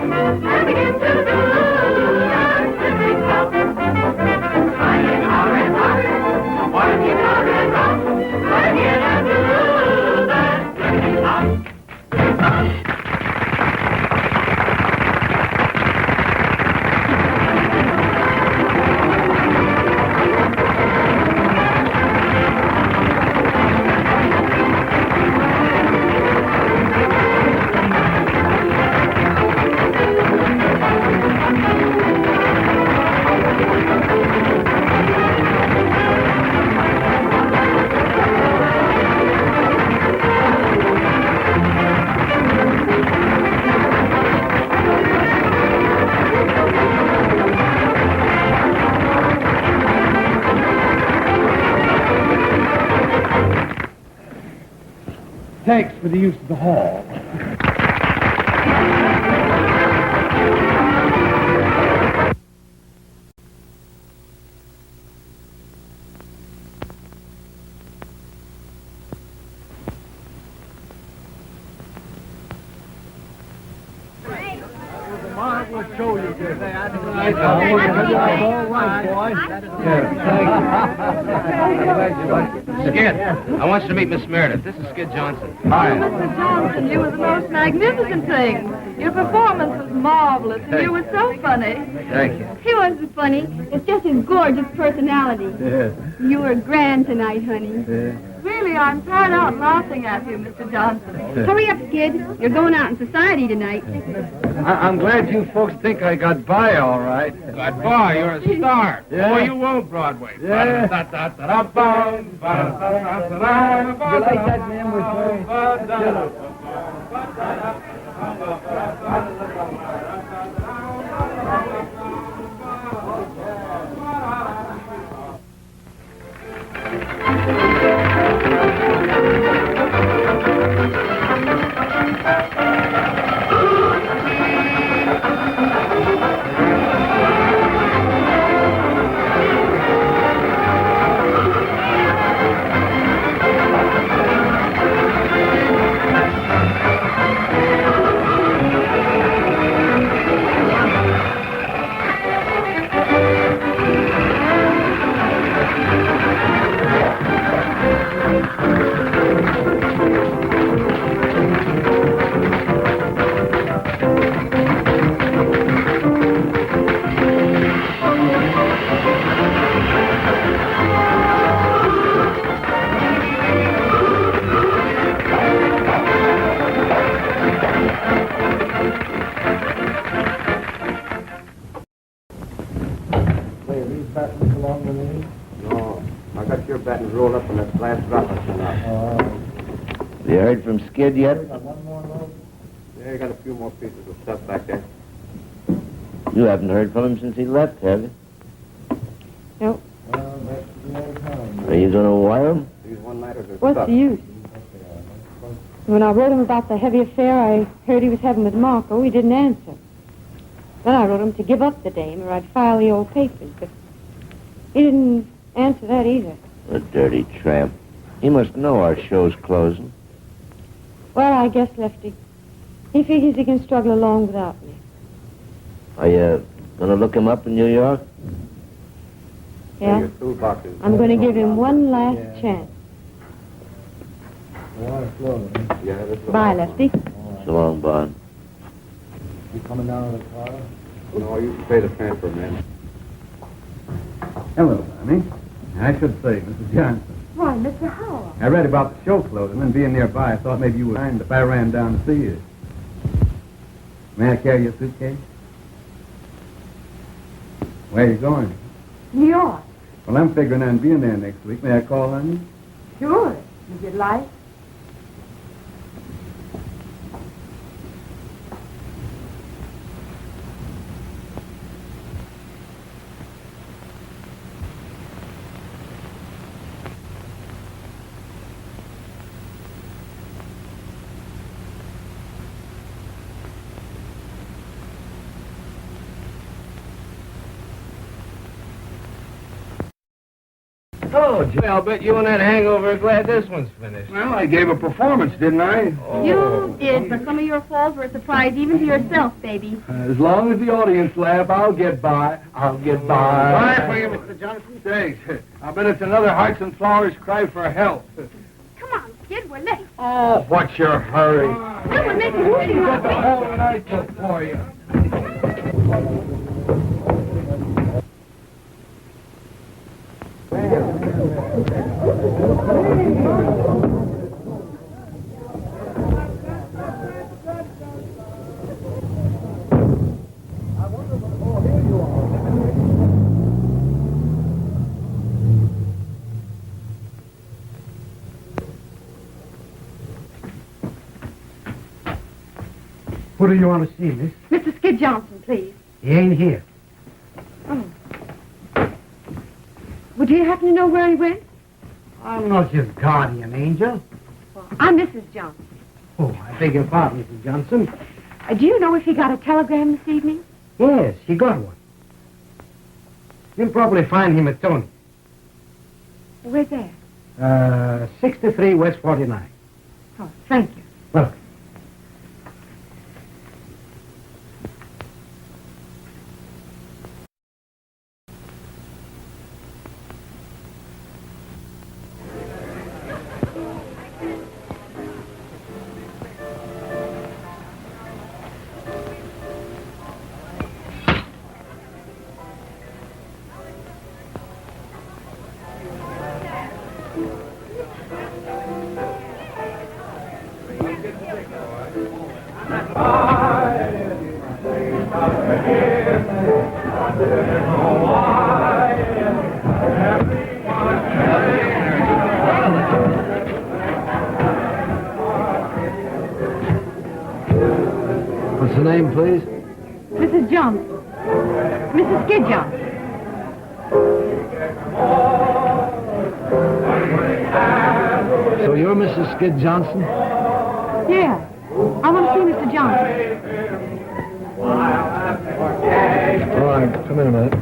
and begin to do your slipping step. Trying harder and harder, working harder and rough, but again and do that slipping hop. Thanks for the use of the hall. Marvelous show you did. Skid, I want you to meet Miss Meredith. This is Skid Johnson. Hi. Mr. Johnson, you were the most magnificent thing. Your performance was marvelous, and you were so funny. Thank you. He wasn't funny. It's just his gorgeous personality. Yes. You were grand tonight, honey. Really, I'm tired out laughing at you, Mr. Johnson. Hurry up, Skid. You're going out in society tonight. I'm glad you folks think I got by all right. But boy, you're a star. Yeah. Boy, you will Broadway. Yeah. You like that name with No, I got your battens rolled up in that glass dropper tonight. You heard from Skid yet? Yeah, I got a few more pieces of stuff back there. You haven't heard from him since he left, have you? Nope. Are you going to wire him? These one-nighters are What's stuck. the use? When I wrote him about the heavy affair I heard he was having with Marco, he didn't answer. Then I wrote him to give up the dame or I'd file the old papers, but he didn't answer that either. The dirty tramp. He must know our show's closing. Well, I guess, Lefty, he figures he can struggle along without me. Are you going to look him up in New York? Yeah? Your toolbox is... I'm going to give him one last chance. Yeah, this is... Bye, Lefty. So long, Bond. You coming down to the car? No, you can pay the transfer, man. Hello, Bonnie. I should say, Mrs. Johnson. Why, Mr. Howell? I read about the show closing, and being nearby, I thought maybe you would mind if I ran down to see you. May I carry your suitcase? Where are you going? New York. Well, I'm figuring on being there next week. May I call on you? Sure, if you'd like. Oh, Jay, I'll bet you and that hangover are glad this one's finished. Well, I gave a performance, didn't I? You did, but some of your falls were a surprise even to yourself, baby. As long as the audience laugh, I'll get by. I'll get by. Bye for you, Mr. Johnson. Thanks. I bet it's another Hearts and Flowers cry for help. Come on, kid, we're late. Oh, what's your hurry? Come on, make a movie. Got the whole night for you. Who do you want to see, miss? Mr. Skid Johnson, please. He ain't here. Oh. Would you happen to know where he went? I'm not his guardian angel. Well, I'm Mrs. Johnson. Oh, I beg your pardon, Mrs. Johnson. Do you know if he got a telegram this evening? Yes, he got one. You'll probably find him at Tony. Where's that? 63 West 49. Oh, thank you. Welcome. What's the name, please? Mrs. Johnson. Mrs. Skid Johnson. So you're Mrs. Skid Johnson? Yeah. I want to see Mr. Johnson. All right, come in a minute.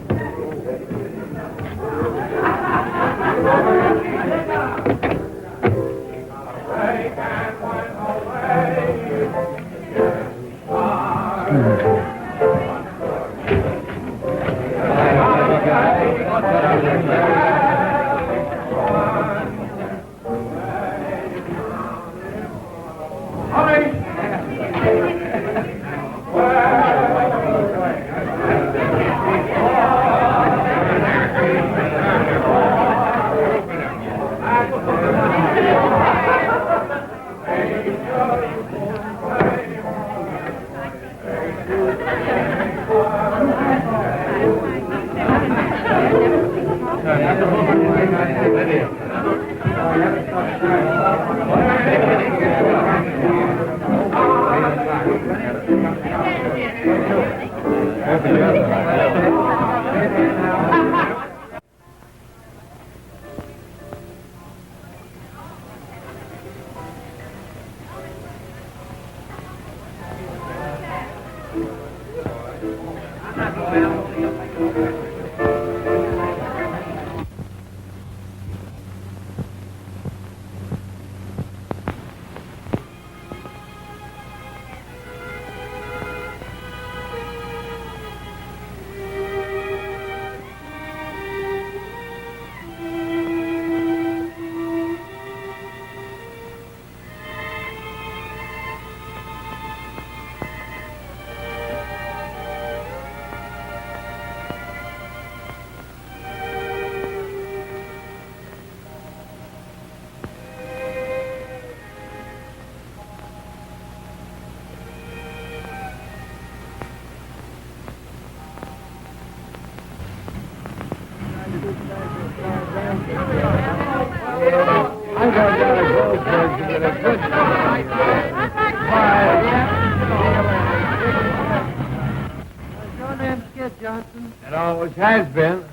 Your name's Skid Johnson. It always has been.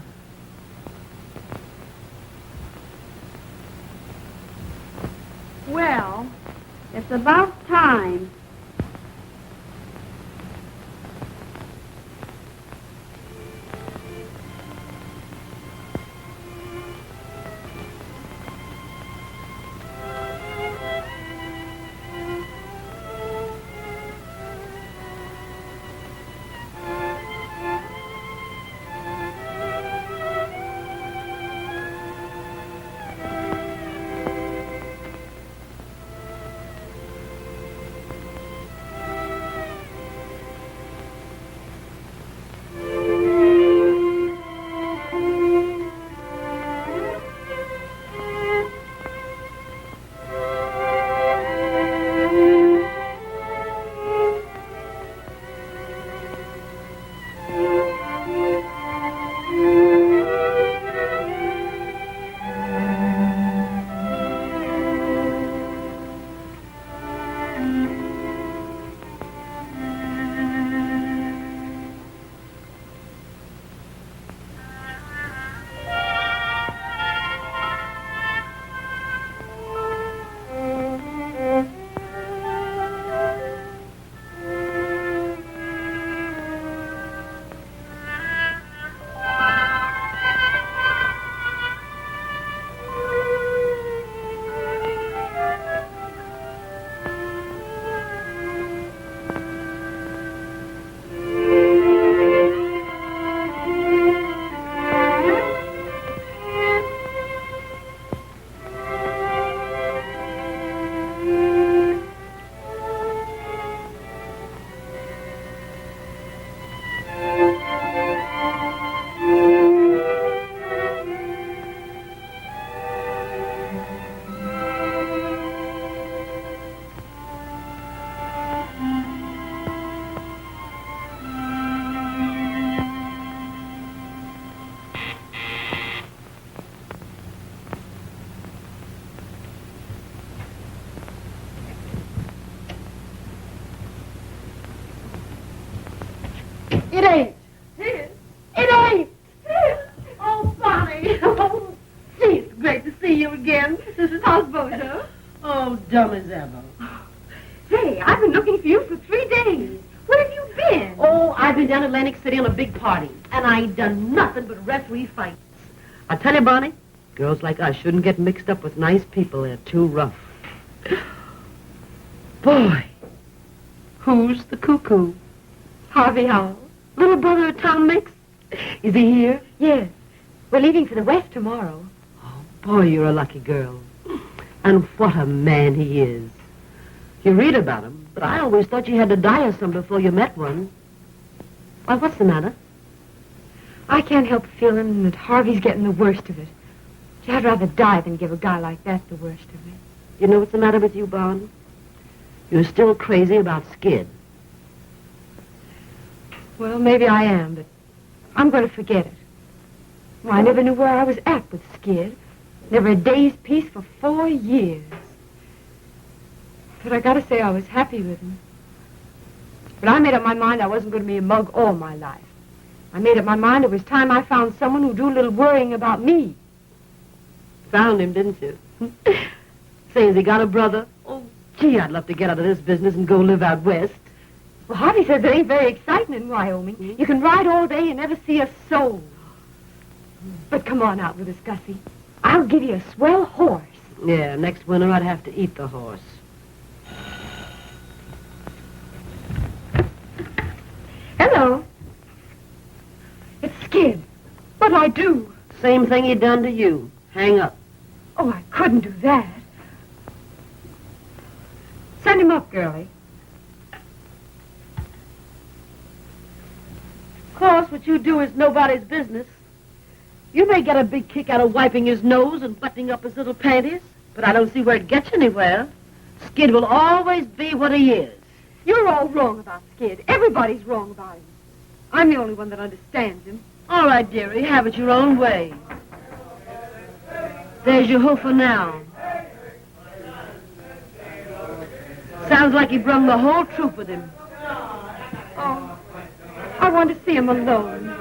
Well, it's about time. It ain't. It ain't. Oh, Bonnie. Oh, gee, it's great to see you again. How's Bozo? Oh, dumb as ever. Hey, I've been looking for you for 3 days. Where have you been? Oh, I've been down Atlantic City on a big party, and I ain't done nothing but referee fights. I tell you, Bonnie, girls like us shouldn't get mixed up with nice people. They're too rough. Boy, who's the cuckoo? Harvey Howell. Little brother of Tom Mix? Is he here? Yes. We're leaving for the West tomorrow. Boy, you're a lucky girl. And what a man he is. You read about him, but I always thought you had to die of some before you met one. Why, what's the matter? I can't help feeling that Harvey's getting the worst of it. I'd rather die than give a guy like that the worst of it. You know what's the matter with you, Bond? You're still crazy about Skid. Well, maybe I am, but I'm going to forget it. Well, I never knew where I was at with Skid. Never a day's peace for 4 years. But I gotta say I was happy with him. But I made up my mind I wasn't going to be a mug all my life. I made up my mind it was time I found someone who'd do a little worrying about me. Found him, didn't you? Say, has he got a brother? Oh, gee, I'd love to get out of this business and go live out west. Well, Harvey says it ain't very exciting in Wyoming. You can ride all day and never see a soul. But come on out with us, Gussie. I'll give you a swell horse. Yeah, next winter I'd have to eat the horse. Hello. It's Skid. What'd I do? Same thing he done to you. Hang up. Oh, I couldn't do that. Send him up, girlie. Of course, what you do is nobody's business. You may get a big kick out of wiping his nose and buttoning up his little panties, but I don't see where it gets you anywhere. Skid will always be what he is. You're all wrong about Skid. Everybody's wrong about him. I'm the only one that understands him. All right, dearie, have it your own way. There's your hoofer now. Sounds like he brung the whole troop with him. Oh, I want to see him alone.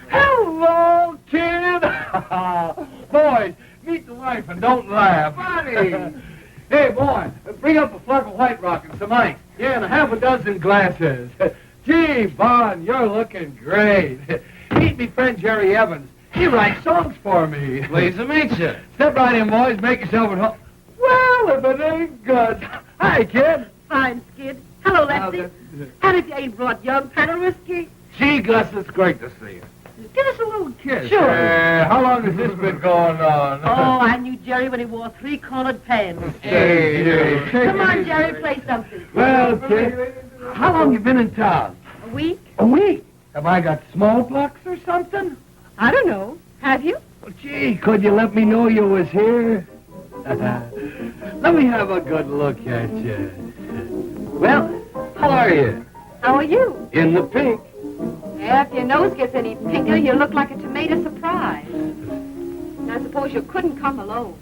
Hello, kid. Boys, meet the wife and don't laugh. Buddy. Hey, boy, bring up a plug of White Rock and some ice. Yeah, and a half a dozen glasses. Gee, Bon, you're looking great. Meet me friend Jerry Evans. He writes songs for me. Pleased to meet you. Step right in, boys. Make yourself at home. Well, if it ain't good. Hi, kid. Fine, Skid. Hello, Lefty. And if you ain't brought young Penner whiskey. Gee, Gus, it's great to see you. Give us a little kiss. Sure. How long has this been going on? Oh, I knew Jerry when he wore 3-cornered pants. Hey. Come on, Jerry, play something. Well, kid, how long you been in town? A week? A week? Have I got smallpox or something? I don't know. Have you? Well, gee, could you let me know you was here? Let me have a good look at you. Well, how are you? How are you? In the pink. Yeah, if your nose gets any pinker, you look like a tomato surprise. And I suppose you couldn't come alone.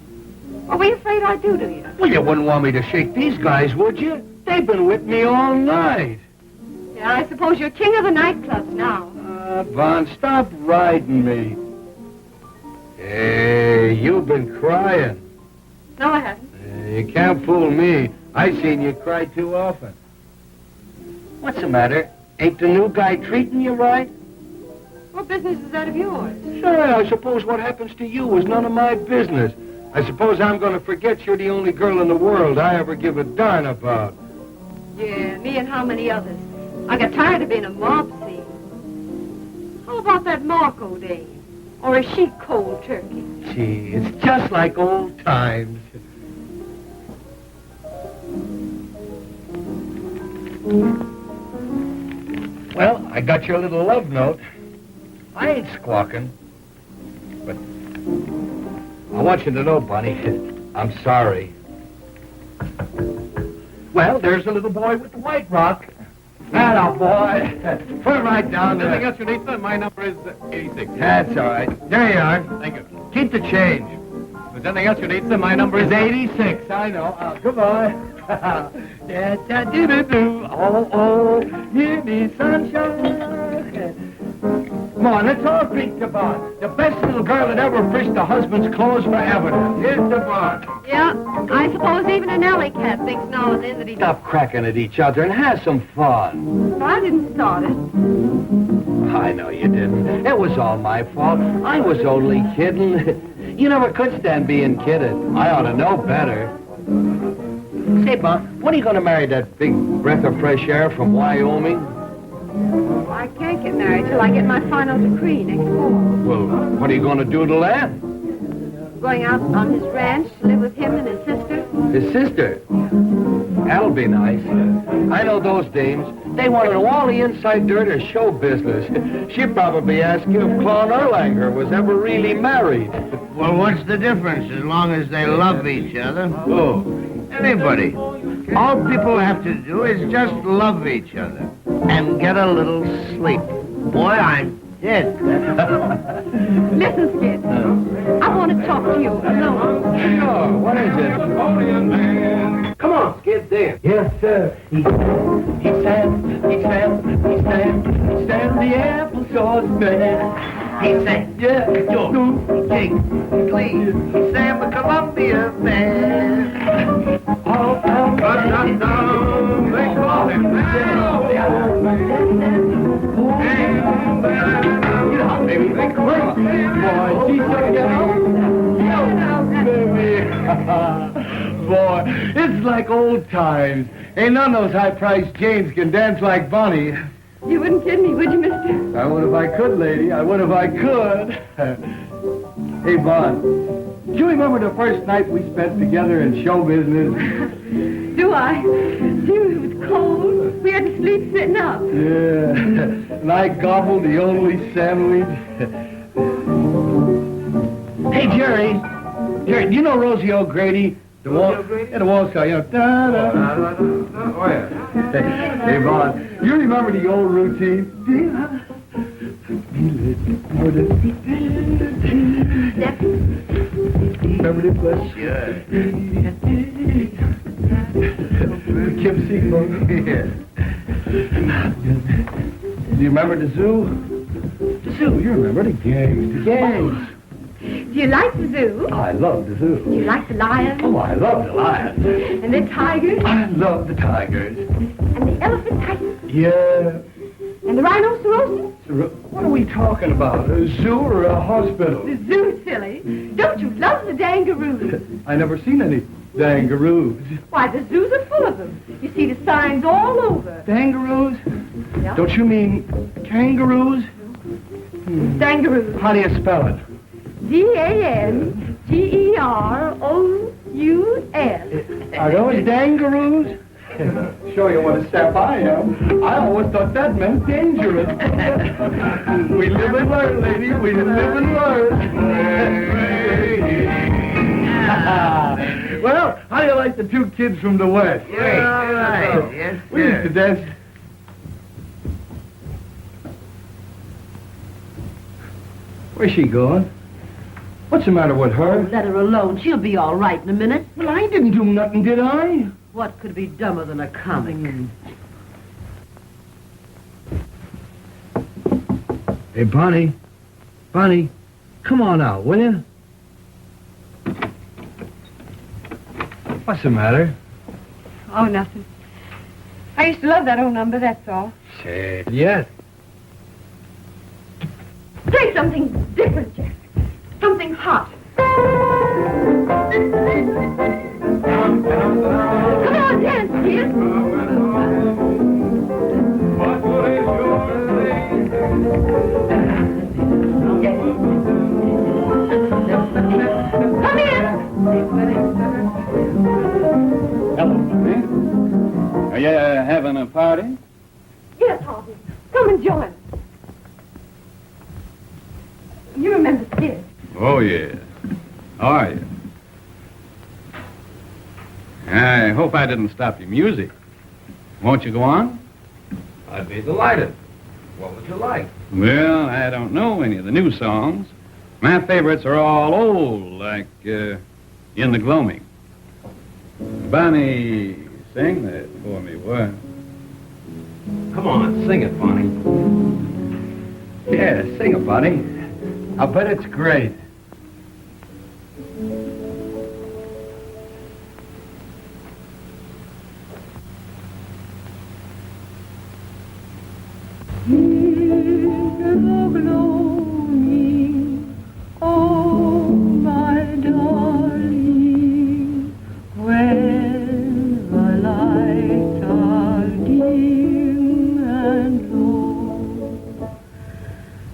What were you afraid I'd do to you? Well, you wouldn't want me to shake these guys, would you? They've been with me all night. Yeah, I suppose you're king of the nightclubs now. Von, stop riding me. Hey, you've been crying. No, I haven't. You can't fool me. I've seen you cry too often. What's the matter? Ain't the new guy treating you right? What business is that of yours? Sure, I suppose what happens to you is none of my business. I suppose I'm going to forget you're the only girl in the world I ever give a darn about. Yeah, me and how many others? I got tired of being a mob scene. How about that Marco day? Or is she cold turkey? Gee, it's just like old times. Well, I got your little love note. I ain't squawking. But I want you to know, Bunny, I'm sorry. Well, there's the little boy with the white rock. Atta boy. Put it right down there. Anything else you need, sir? My number is 86. That's all right. There you are. Thank you. Keep the change. But there's anything else you need, then my number is 86. I know. Goodbye. Da-da-doo-doo-doo. Oh, give me sunshine. Come on, let's all drink to Bond. The best little girl that ever frisked a husband's clothes for evidence. Here's to Bond. Yeah, I suppose even an alley cat thinks now and then that he... Stop cracking at each other and have some fun. I didn't start it. I know you didn't. It was all my fault. I was only kidding. You never could stand being kidded. I ought to know better. Say, Bond, when are you going to marry that big breath of fresh air from Wyoming? I can't get married till I get my final decree next fall. Well, what are you going to do till then? Going out on his ranch to live with him and his sister. His sister? That'll be nice. I know those dames. They want to know all the inside dirt of show business. She'd probably ask you if Claude Erlanger was ever really married. Well, what's the difference as long as they love each other? Oh. Anybody. All people have to do is just love each other and get a little sleep. Boy, I'm dead. Listen, Skid. I want to talk to you alone. Sure. What is it? Come on, Skid, dance. Yes, sir. He sang the applesauce man. He sang, yeah, George, King, Clean. He sang the Columbia man. Oh, they call him now. Baby, they call him. Boy, she's so Boy, it's like old times. Ain't none of those high-priced Janes can dance like Bonnie. You wouldn't kid me, would you, mister? I would if I could, lady. I would if I could. Hey, Bon, do you remember the first night we spent together in show business? Do I? Dude, it was cold. We had to sleep sitting up. Yeah, and I gobbled the only sandwich. Hey, Jerry, do you know Rosie O'Grady? The waltz guy, you know. Da-da. Oh, yeah. Hey, Vaughn, you remember the old routine? Remember the flesh? Sure. The Kip Seafood? Yeah. Do you remember the zoo? The zoo, you remember the gangs. The gangs. Do you like the zoo? I love the zoo. Do you like the lions? Oh, I love the lions. And the tigers? I love the tigers. And the elephant tigers? Yeah. And the rhinoceroses? What are we talking about? A zoo or a hospital? The zoo, silly. Don't you love the dangaroos? I never seen any dangaroos. Why, the zoos are full of them. You see the signs all over. Dangaroos? Yeah. Don't you mean kangaroos? Dangaroos. How do you spell it? D-A-N-G-E-R-O-U-S. Are those dangaroos? Show you what a sap I am. I always thought that meant dangerous. We live and learn, lady. We live and learn. Well, how do you like the two kids from the West? Great. All right. Yes, We used to dance. Where's she going? What's the matter with her? Let her alone. She'll be all right in a minute. Well, I didn't do nothing, did I? What could be dumber than a comic? Hey, Bonnie. Bonnie, come on out, will you? What's the matter? Oh, nothing. I used to love that old number, that's all. Say yes. Play something different, Jack. Something hot. Come on, dance, dear. Come in. Hello, Bonnie. Are you having a party? Yes, Harvey. Come and join us. You remember Skid. Oh, yeah. How are you? I hope I didn't stop your music. Won't you go on? I'd be delighted. What would you like? Well, I don't know any of the new songs. My favorites are all old, like in the gloaming. Bonnie, sing that for me, what? Come on, sing it, Bonnie. Yeah, sing it, Bonnie. I bet it's great. Oh, my darling, when the lights are dim and low,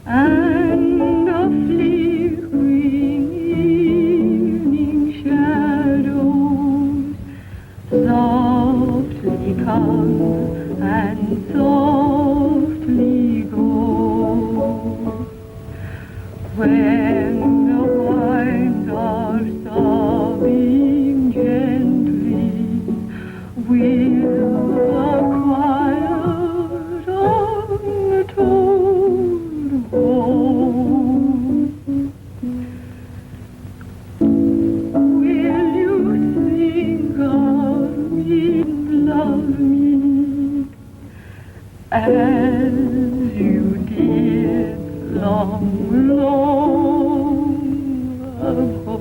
and the flickering evening shadows softly come and softly go, when the winds are sobbing gently with a quiet untold woe, will you think of me, love me, as you did long, long ago?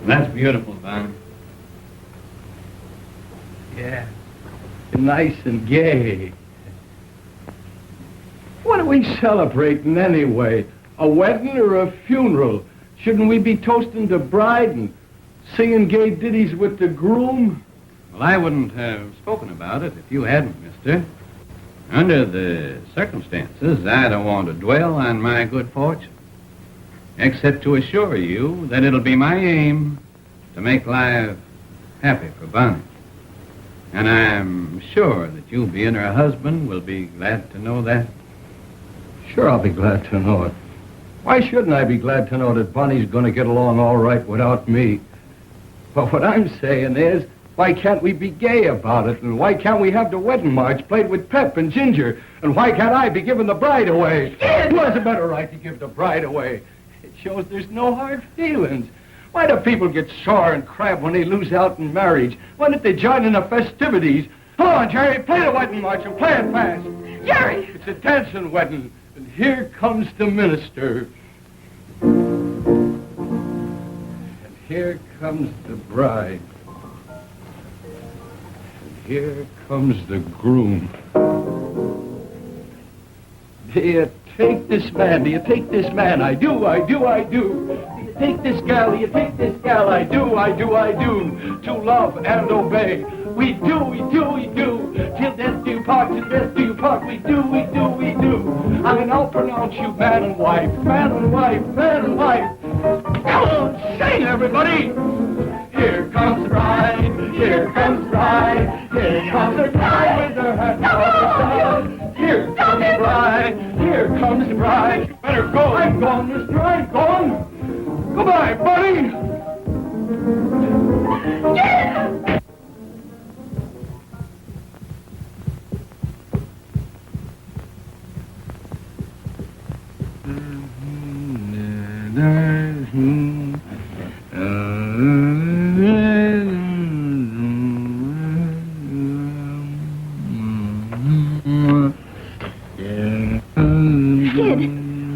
That's beautiful, Bonnie. Yeah. Nice and gay. What are we celebrating anyway? A wedding or a funeral? Shouldn't we be toasting the bride and singing gay ditties with the groom? Well, I wouldn't have spoken about it if you hadn't, mister. Under the circumstances, I don't want to dwell on my good fortune, except to assure you that it'll be my aim to make life happy for Bonnie. And I'm sure that you, being her husband, will be glad to know that. Sure, I'll be glad to know it. Why shouldn't I be glad to know that Bonnie's going to get along all right without me? But what I'm saying is, why can't we be gay about it? And why can't we have the wedding march played with pep and ginger? And why can't I be giving the bride away? Who has a better right to give the bride away? It shows there's no hard feelings. Why do people get sore and crab when they lose out in marriage? Why don't they join in the festivities? Come on, Jerry, play the wedding march and play it fast. Jerry! It's a dancing wedding, and here comes the minister. And here comes the bride. And here comes the groom. Do you take this man? Do you take this man? I do, I do, I do. Do you take this gal? Do you take this gal? I do, I do, I do. To love and obey. We do, we do, we do. Till death do you part, till death do you part. We do, we do, we do. I mean, I'll pronounce you man and wife, man and wife, man and wife. Come on, sing, everybody. Here comes the bride, here comes the bride, here comes the bride with her hat on. Here comes the bride, here comes the bride. Better go, I'm gone, mister, I'm gone. Goodbye, buddy. Yeah!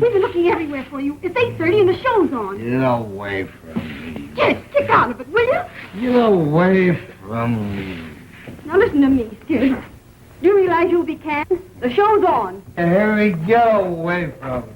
We've been looking everywhere for you. It's 8:30 and the show's on. Get away from me. Yes, stick out of it, will you? Get away from me. Now listen to me, Skid. Do you realize you'll be canned? The show's on. Harry, get away from me.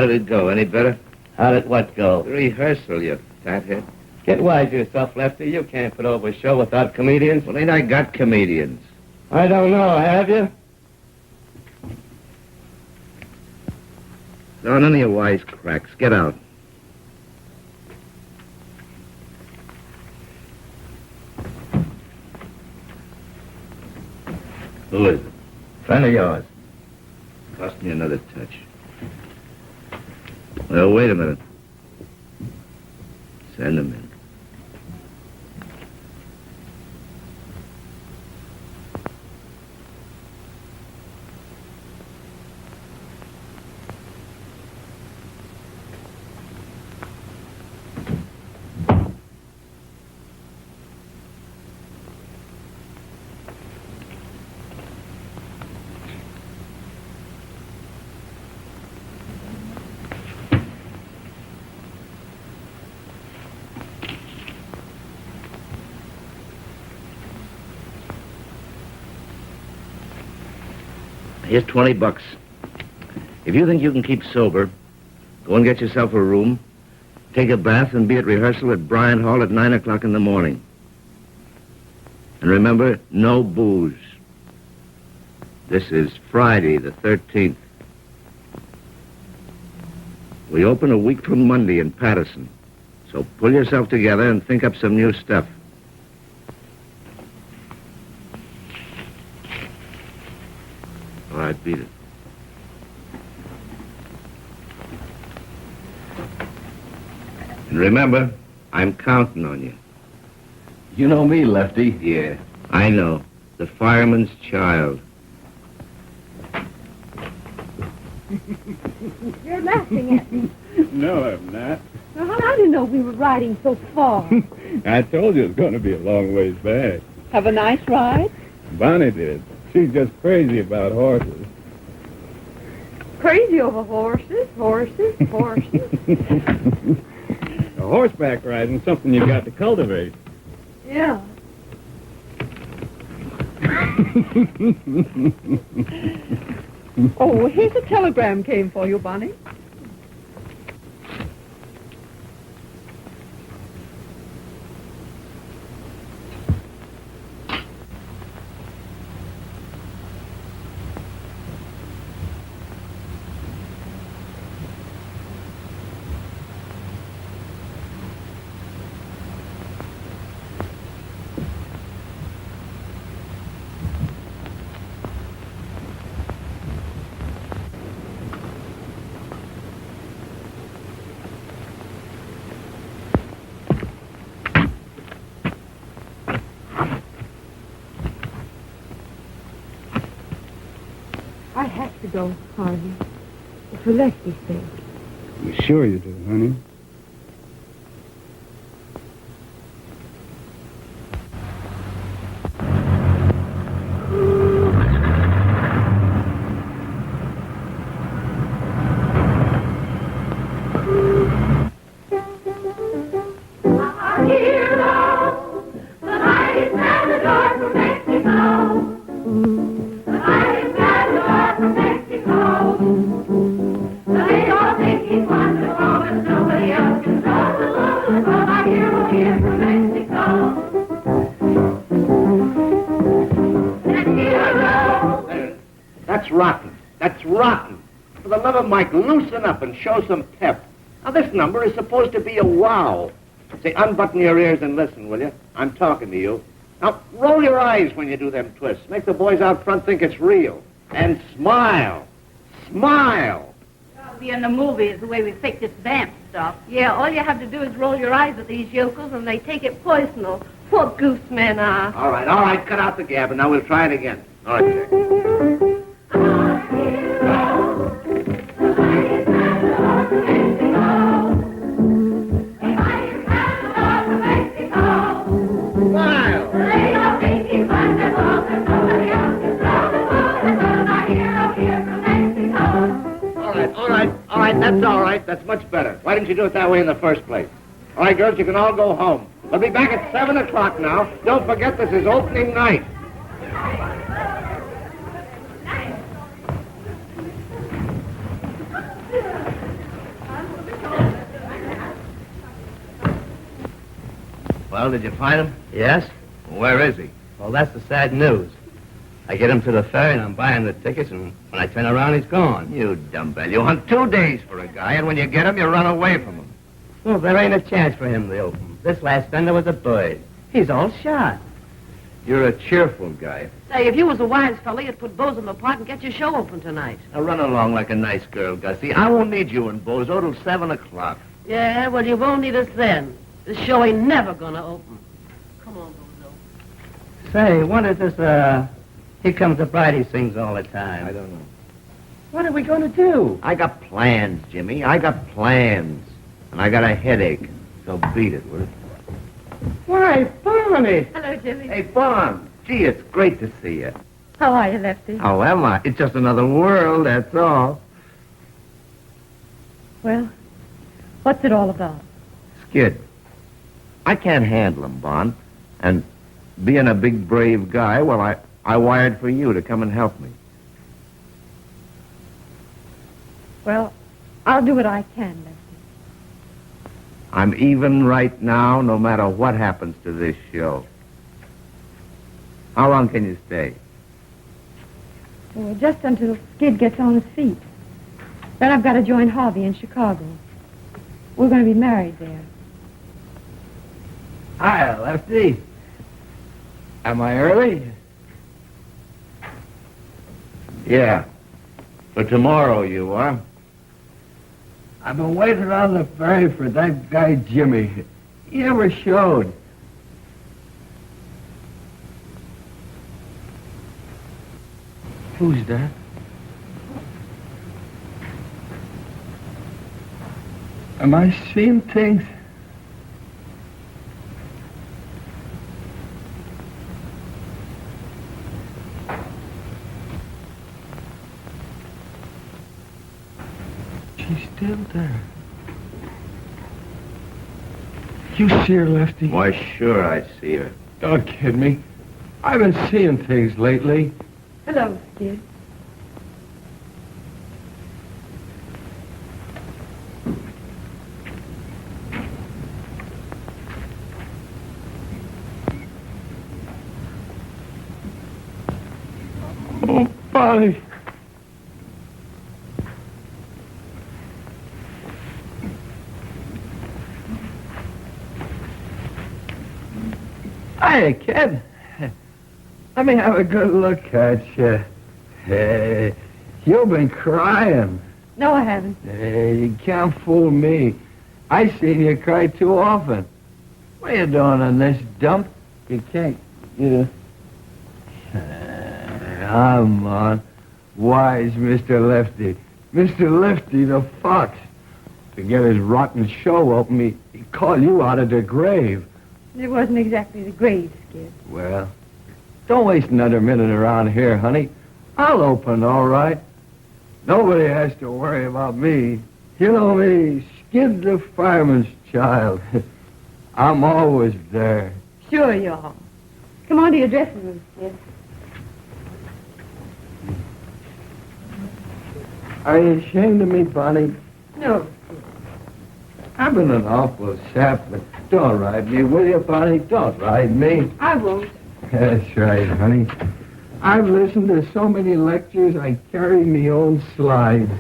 did it go? Any better? How did what go? The rehearsal, you fathead. Get wise to yourself, Lefty. You can't put over a show without comedians. Well, ain't I got comedians? I don't know, have you? No, none of your wisecracks. Get out. Who is it? Friend of yours. Cost me another touch. Well, wait a minute. Send him in. Here's $20. If you think you can keep sober, go and get yourself a room, take a bath, and be at rehearsal at Bryant Hall at 9 o'clock in the morning. And remember, no booze. This is Friday, the 13th. We open a week from Monday in Patterson. So pull yourself together and think up some new stuff. All right, beat it. And remember, I'm counting on you. You know me, Lefty. Yeah, I know. The fireman's child. You're laughing at me. No, I'm not. Well, I didn't know we were riding so far. I told you it was going to be a long ways back. Have a nice ride? Bonnie did. She's just crazy about horses. Crazy over horses. A horseback riding's something you got to cultivate. Yeah. Oh, here's a telegram came for you, Bonnie. I have to go, Harvey. For Leslie's sake. You sure you do, honey? That's rotten. That's rotten. For the love of Mike, loosen up and show some pep. Now, this number is supposed to be a wow. Say, unbutton your ears and listen, will you? I'm talking to you. Now, roll your eyes when you do them twists. Make the boys out front think it's real. And smile. Smile. I'll be in the movies the way we fake this vamp stuff. Yeah, all you have to do is roll your eyes at these yokels and they take it personal. What goose men are. All right, cut out the gab, and now we'll try it again. All right, Jack. All right, that's all right. That's much better. Why didn't you do it that way in the first place? All right, girls, you can all go home. We'll be back at 7 o'clock now. Don't forget this is opening night. Well, did you find him? Yes? Where is he? Well, that's the sad news. I get him to the ferry and I'm buying the tickets, and when I turn around, he's gone. You dumbbell. You hunt 2 days for a guy, and when you get him, you run away from him. Well, there ain't a chance for him to open. This last thunder was a bird. He's all shot. You're a cheerful guy. Say, if you was a wise fellow, you'd put Bozo in the park and get your show open tonight. Now run along like a nice girl, Gussie. I won't need you and Bozo till 7 o'clock. Yeah, well, you won't need us then. This show ain't never gonna open. Come on, Bozo. Say, what is this, Here Comes the Bride he sings all the time? I don't know. What are we gonna do? I got plans, Jimmy. I got plans. And I got a headache. So beat it, will it? Why, Barney! Hello, Jimmy. Hey, Bon. Gee, it's great to see you. How are you, Lefty? How am I? It's just another world, that's all. Well, what's it all about? Skid. I can't handle him, Bon. And being a big, brave guy, well, I wired for you to come and help me. Well, I'll do what I can, Lefty. I'm even right now, no matter what happens to this show. How long can you stay? Well, just until Skid gets on his feet. Then I've got to join Harvey in Chicago. We're going to be married there. Hi, Lefty. Am I early? Yeah. For tomorrow, you are. I've been waiting on the ferry for that guy Jimmy. He never showed. Who's that? Am I seeing things? She's still there. You see her, Lefty? Why, sure I see her. Don't kid me. I've been seeing things lately. Hello, Skid. Oh, Bonnie. Hiya, kid. Let me have a good look at you. Hey, you've been crying. No, I haven't. Hey, you can't fool me. I seen you cry too often. What are you doing on this dump? You can't, Come on. Wise Mr. Lefty. Mr. Lefty the Fox. To get his rotten show open, he called you out of the grave. It wasn't exactly the grave, Skid. Well, don't waste another minute around here, honey. I'll open, all right. Nobody has to worry about me. You know me, Skid the fireman's child. I'm always there. Sure you are. Come on to your dressing room, Skid. Are you ashamed of me, Bonnie? No. I've been an awful sap, but don't ride me, will you, Bonnie? Don't ride me. I won't. That's right, honey. I've listened to so many lectures, I carry me own slides.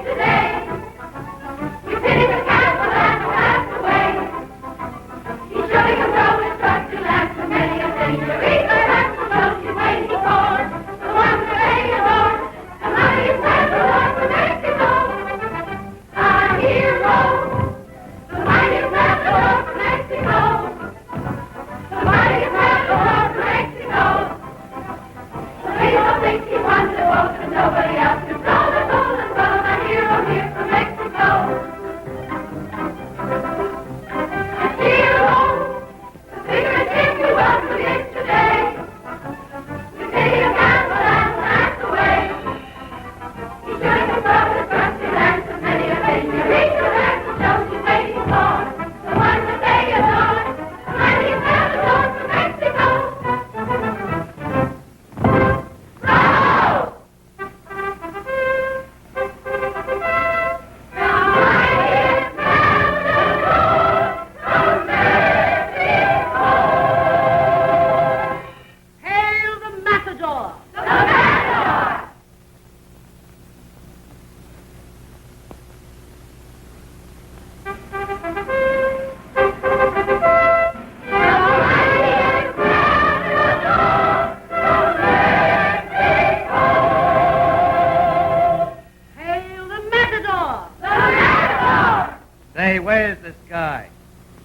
Today.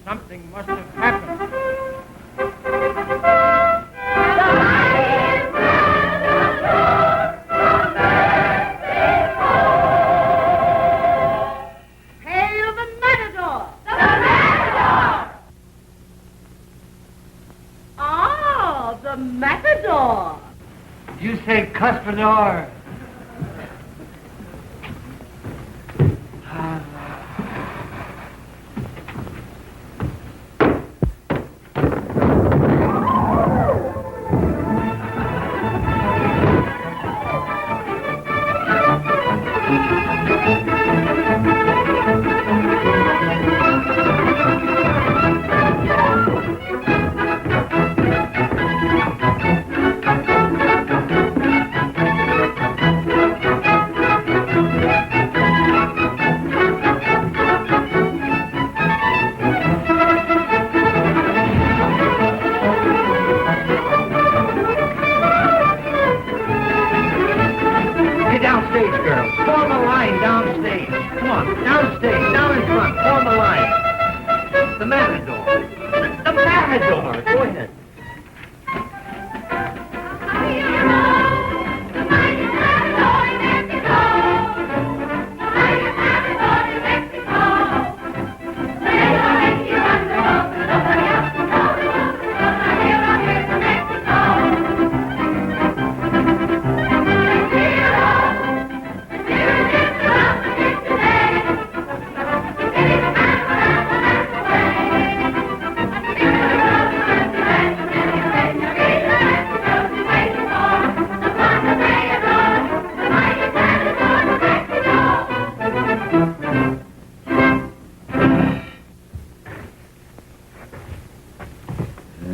Something must have happened. Hail the Matador! The Matador! Oh, the Matador! You say Cuspidor.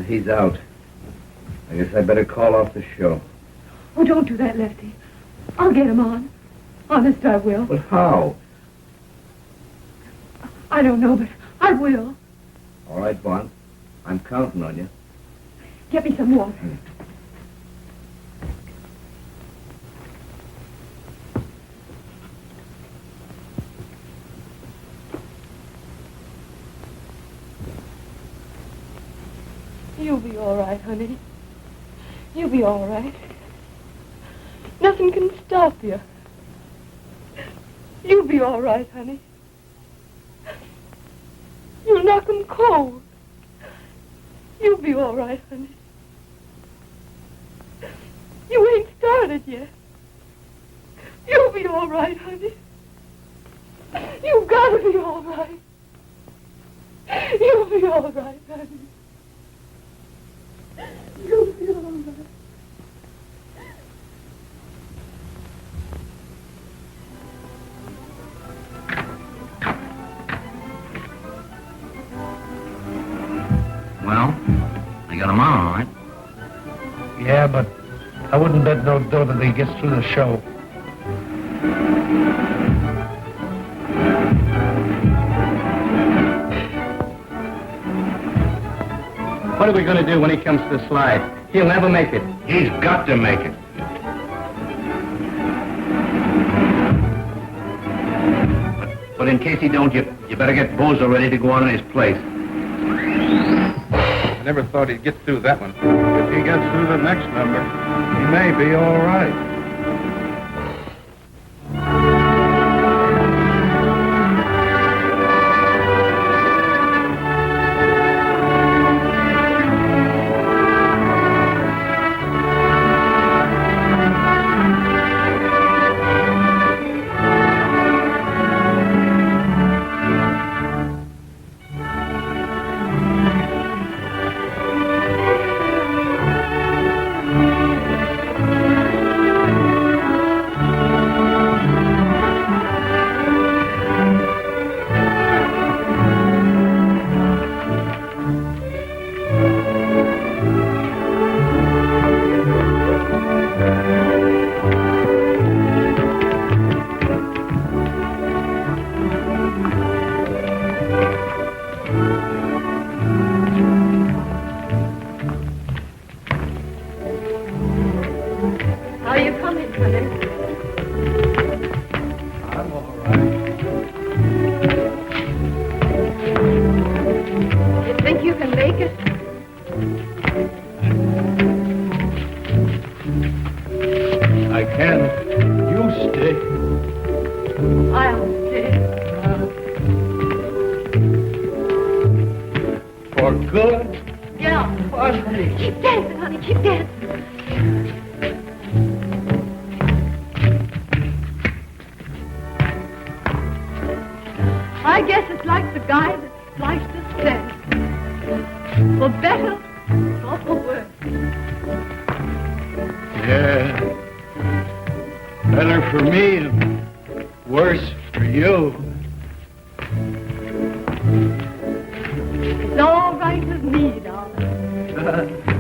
He's out. I guess I better call off the show. Oh, don't do that, Lefty. I'll get him on. Honest, I will. But how? I don't know, but I will. All right, Bond. I'm counting on you. Get me some water. You'll be all right, honey. You'll be all right. Nothing can stop you. You'll be all right, honey. You'll knock 'em cold. You'll be all right, honey. You ain't started yet. You'll be all right, honey. You've got to be all right. You'll be all right, honey. You'll be all right. Well, I got him on, all right. Yeah, but I wouldn't bet no dough that he gets through the show. What are we going to do when he comes to the slide? He'll never make it. He's got to make it. But in case he don't, you better get Bozo ready to go on in his place. I never thought he'd get through that one. If he gets through the next number, he may be all right. you can make it. I can. You stay. I'll stay. For good? Yeah. For me. Keep dancing, honey. Keep dancing. I guess it's like the guy that sliced us said. For better or for worse. Yeah. Better for me and worse for you. It's all right with me, darling.